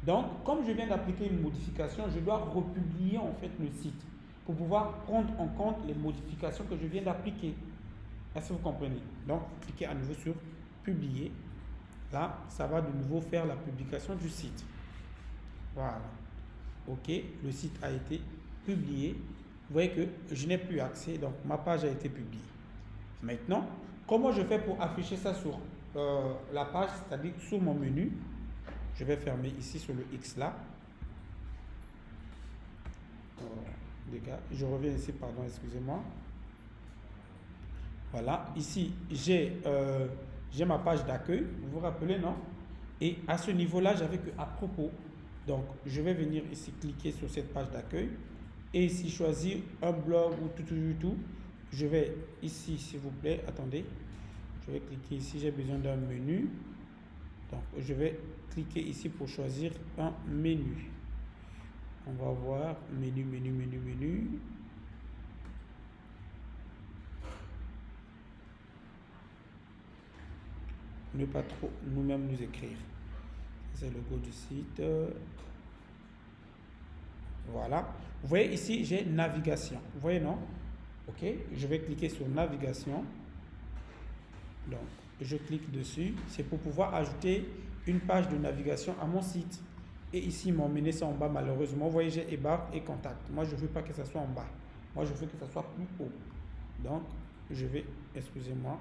Donc, comme je viens d'appliquer une modification, je dois republier en fait le site pour pouvoir prendre en compte les modifications que je viens d'appliquer. Est-ce que vous comprenez? Donc, cliquez à nouveau sur publier. Là, ça va de nouveau faire la publication du site. Voilà. OK, le site a été publié. Vous voyez que je n'ai plus accès, donc ma page a été publiée. Maintenant, comment je fais pour afficher ça sur la page, c'est-à-dire sur mon menu? Je vais fermer ici sur le X là. Je reviens ici, pardon, excusez-moi. Voilà, ici j'ai ma page d'accueil, vous vous rappelez, non? Et à ce niveau-là, j'avais que à propos. Donc, je vais venir ici cliquer sur cette page d'accueil et ici choisir un blog ou tout. Je vais ici, s'il vous plaît, attendez. Je vais cliquer ici, j'ai besoin d'un menu. Donc, je vais cliquer ici pour choisir un menu. On va voir menu. Ne pas trop nous-mêmes nous écrire. C'est le logo du site. Voilà. Vous voyez ici, j'ai navigation. Vous voyez, non? Ok. Je vais cliquer sur navigation. Donc, je clique dessus. C'est pour pouvoir ajouter une page de navigation à mon site. Et ici, ils m'ont mené ça en bas, malheureusement. Vous voyez, j'ai About et Contact. Moi, je ne veux pas que ça soit en bas. Moi, je veux que ça soit plus haut. Donc, je vais, excusez-moi,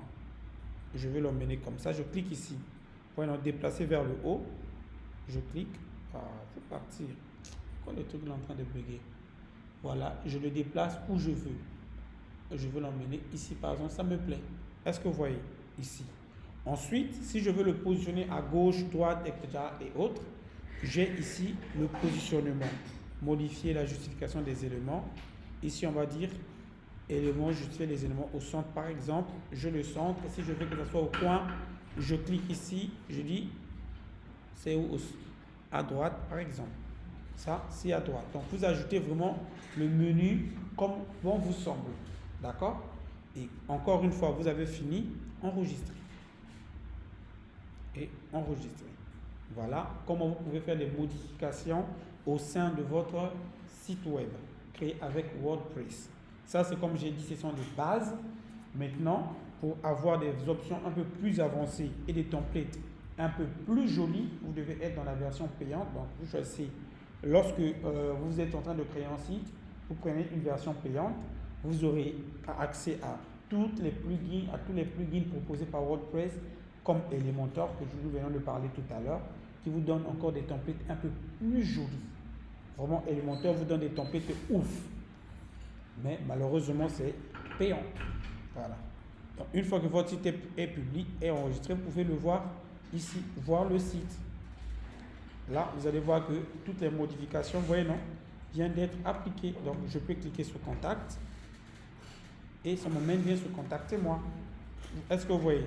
je vais l'emmener comme ça. Je clique ici. Vous voyez, donc, déplacer vers le haut. Je clique. Ah, il faut partir. Pourquoi le truc est en train de bugger? Voilà, je le déplace où je veux. Je veux l'emmener ici, par exemple, ça me plaît. Est-ce que vous voyez ici? Ensuite, si je veux le positionner à gauche, droite, etc. et autres, j'ai ici le positionnement. Modifier la justification des éléments. Ici, on va dire éléments, justifier les éléments au centre, par exemple. Je le centre. Si je veux que ça soit au coin, je clique ici. Je dis c'est où? À droite, par exemple. Ça, c'est à droite. Donc, vous ajoutez vraiment le menu comme bon vous semble. D'accord? Et encore une fois, vous avez fini, enregistrer. Et enregistrer. Voilà comment vous pouvez faire des modifications au sein de votre site web créé avec WordPress. Ça, c'est comme j'ai dit, ce sont des bases. Maintenant, pour avoir des options un peu plus avancées et des templates un peu plus jolis, vous devez être dans la version payante. Donc, vous choisissez, lorsque vous êtes en train de créer un site, vous prenez une version payante. Vous aurez accès à tous les plugins proposés par WordPress, comme Elementor, que nous venons de parler tout à l'heure, qui vous donne encore des templates un peu plus jolis. Vraiment, Elementor vous donne des templates ouf. Mais malheureusement, c'est payant. Voilà. Donc, une fois que votre site est public et enregistré, vous pouvez le voir ici, voir le site. Là, vous allez voir que toutes les modifications, vous voyez, non, viennent d'être appliquées. Donc, je peux cliquer sur Contact et ça m'emmène bien sur Contacter moi. Est-ce que vous voyez?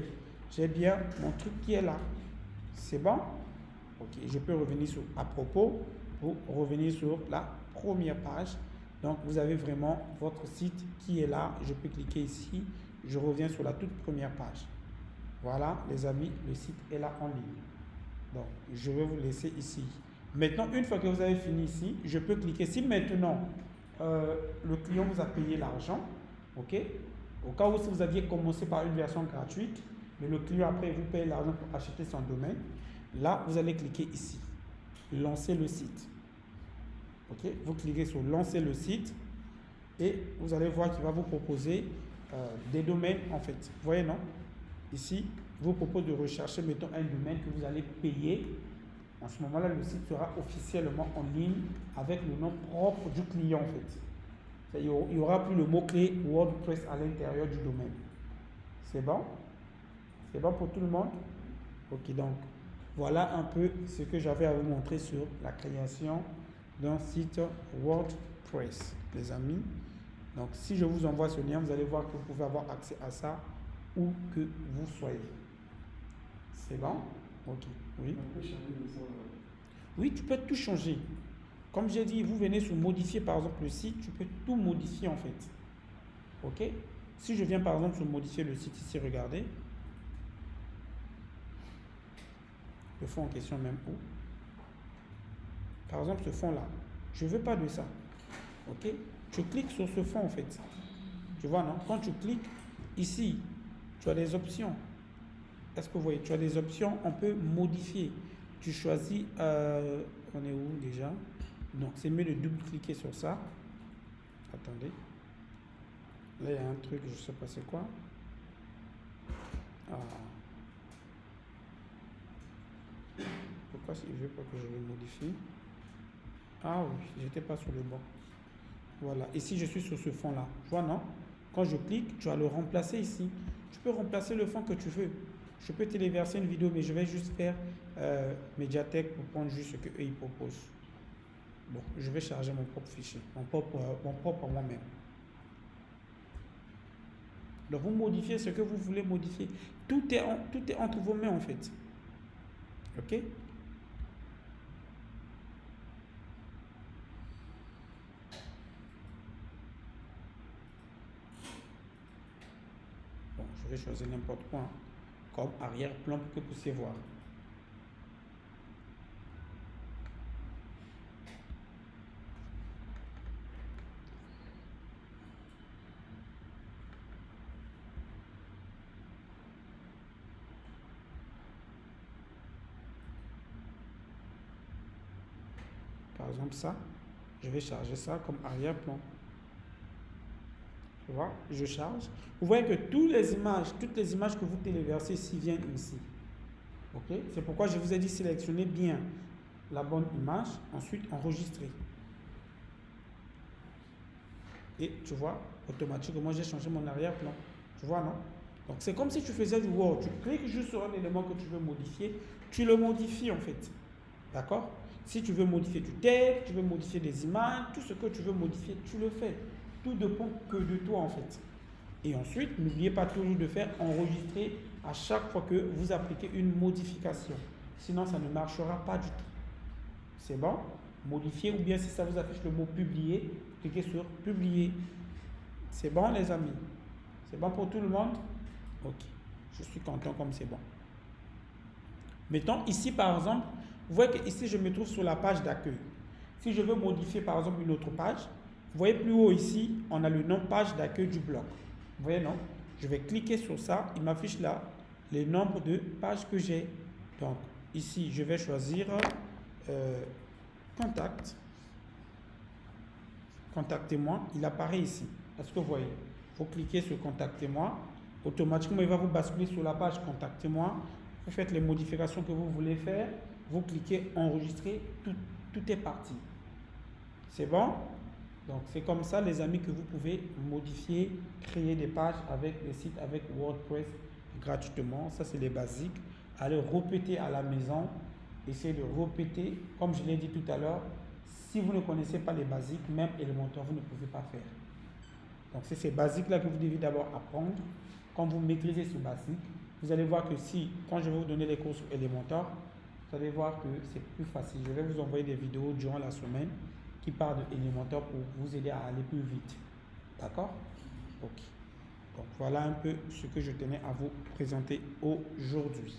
J'ai bien mon truc qui est là. C'est bon? Ok, je peux revenir sur à propos pour revenir sur la première page. Donc, vous avez vraiment votre site qui est là. Je peux cliquer ici. Je reviens sur la toute première page. Voilà, les amis, le site est là en ligne. Donc, je vais vous laisser ici. Maintenant, une fois que vous avez fini ici, je peux cliquer. Si maintenant, le client vous a payé l'argent, ok? Au cas où si vous aviez commencé par une version gratuite, mais le client après vous paye l'argent pour acheter son domaine, là, vous allez cliquer ici. Lancer le site. Ok? Vous cliquez sur lancer le site et vous allez voir qu'il va vous proposer des domaines en fait. Vous voyez, non? Ici, il vous propose de rechercher, mettons, un domaine que vous allez payer. En ce moment-là, le site sera officiellement en ligne avec le nom propre du client en fait. Il n'y aura plus le mot-clé WordPress à l'intérieur du domaine. C'est bon? C'est bon pour tout le monde? Ok, donc voilà un peu ce que j'avais à vous montrer sur la création d'un site WordPress, les amis. Donc si je vous envoie ce lien, vous allez voir que vous pouvez avoir accès à ça où que vous soyez. C'est bon? Ok. Oui. On peut changer de ça. Oui, tu peux tout changer. Comme j'ai dit, vous venez sur modifier par exemple le site, tu peux tout modifier en fait. Ok? Si je viens par exemple sur modifier le site ici, regardez. Le fond en question même où. Par exemple, ce fond là. Je ne veux pas de ça. Ok? Tu cliques sur ce fond en fait. Tu vois, non? Quand tu cliques ici, tu as des options. Est-ce que vous voyez? Tu as des options, on peut modifier. Tu choisis, on est où déjà? Donc, c'est mieux de double-cliquer sur ça. Attendez. Là, il y a un truc, je ne sais pas c'est quoi. Ah. Pourquoi il ne veut pas que je le modifie? Ah oui, j'étais pas sur le banc. Voilà, ici je suis sur ce fond-là. Tu vois, non? Quand je clique, tu vas le remplacer ici. Tu peux remplacer le fond que tu veux. Je peux téléverser une vidéo, mais je vais juste faire Mediatek pour prendre juste ce qu'eux ils proposent. Bon, je vais charger mon propre fichier, mon propre moi-même. Donc vous modifiez ce que vous voulez modifier. Tout est entre vos mains en fait. Ok? Bon, je vais choisir n'importe quoi, hein, comme arrière-plan pour que vous puissiez voir. Par exemple ça, je vais charger ça comme arrière-plan. Tu vois, je charge. Vous voyez que toutes les images que vous téléversez ici viennent ici. Ok? C'est pourquoi je vous ai dit sélectionnez bien la bonne image, ensuite enregistrer. Et tu vois, automatiquement j'ai changé mon arrière-plan. Tu vois, non? Donc c'est comme si tu faisais du Word. Tu cliques juste sur un élément que tu veux modifier, tu le modifies en fait. D'accord? Si tu veux modifier du texte, tu veux modifier des images, tout ce que tu veux modifier, tu le fais. Tout dépend que de toi en fait. Et ensuite, n'oubliez pas toujours de faire enregistrer à chaque fois que vous appliquez une modification. Sinon, ça ne marchera pas du tout. C'est bon? Modifier, ou bien si ça vous affiche le mot publier, cliquez sur publier. C'est bon les amis? C'est bon pour tout le monde? Ok. Je suis content comme c'est bon. Mettons ici par exemple, vous voyez que ici je me trouve sur la page d'accueil. Si je veux modifier par exemple une autre page, vous voyez plus haut ici, on a le nom page d'accueil du blog. Vous voyez non? Je vais cliquer sur ça, il m'affiche là le nombre de pages que j'ai. Donc ici je vais choisir contact. Contactez-moi, il apparaît ici. Est-ce que vous voyez? Vous cliquez sur contactez-moi, automatiquement il va vous basculer sur la page contactez-moi. Vous faites les modifications que vous voulez faire, vous cliquez enregistrer, tout est parti. C'est bon? Donc c'est comme ça les amis que vous pouvez modifier, créer des pages avec des sites avec WordPress gratuitement. Ça c'est les basiques. Allez répéter à la maison, essayez de répéter. Comme je l'ai dit tout à l'heure, si vous ne connaissez pas les basiques, même élémentaires, vous ne pouvez pas faire. Donc c'est ces basiques-là que vous devez d'abord apprendre. Quand vous maîtrisez ces basiques, vous allez voir que si, quand je vais vous donner les cours sur Elementor, vous allez voir que c'est plus facile. Je vais vous envoyer des vidéos durant la semaine qui parlent de Elementor pour vous aider à aller plus vite. D'accord? Ok. Donc voilà un peu ce que je tenais à vous présenter aujourd'hui.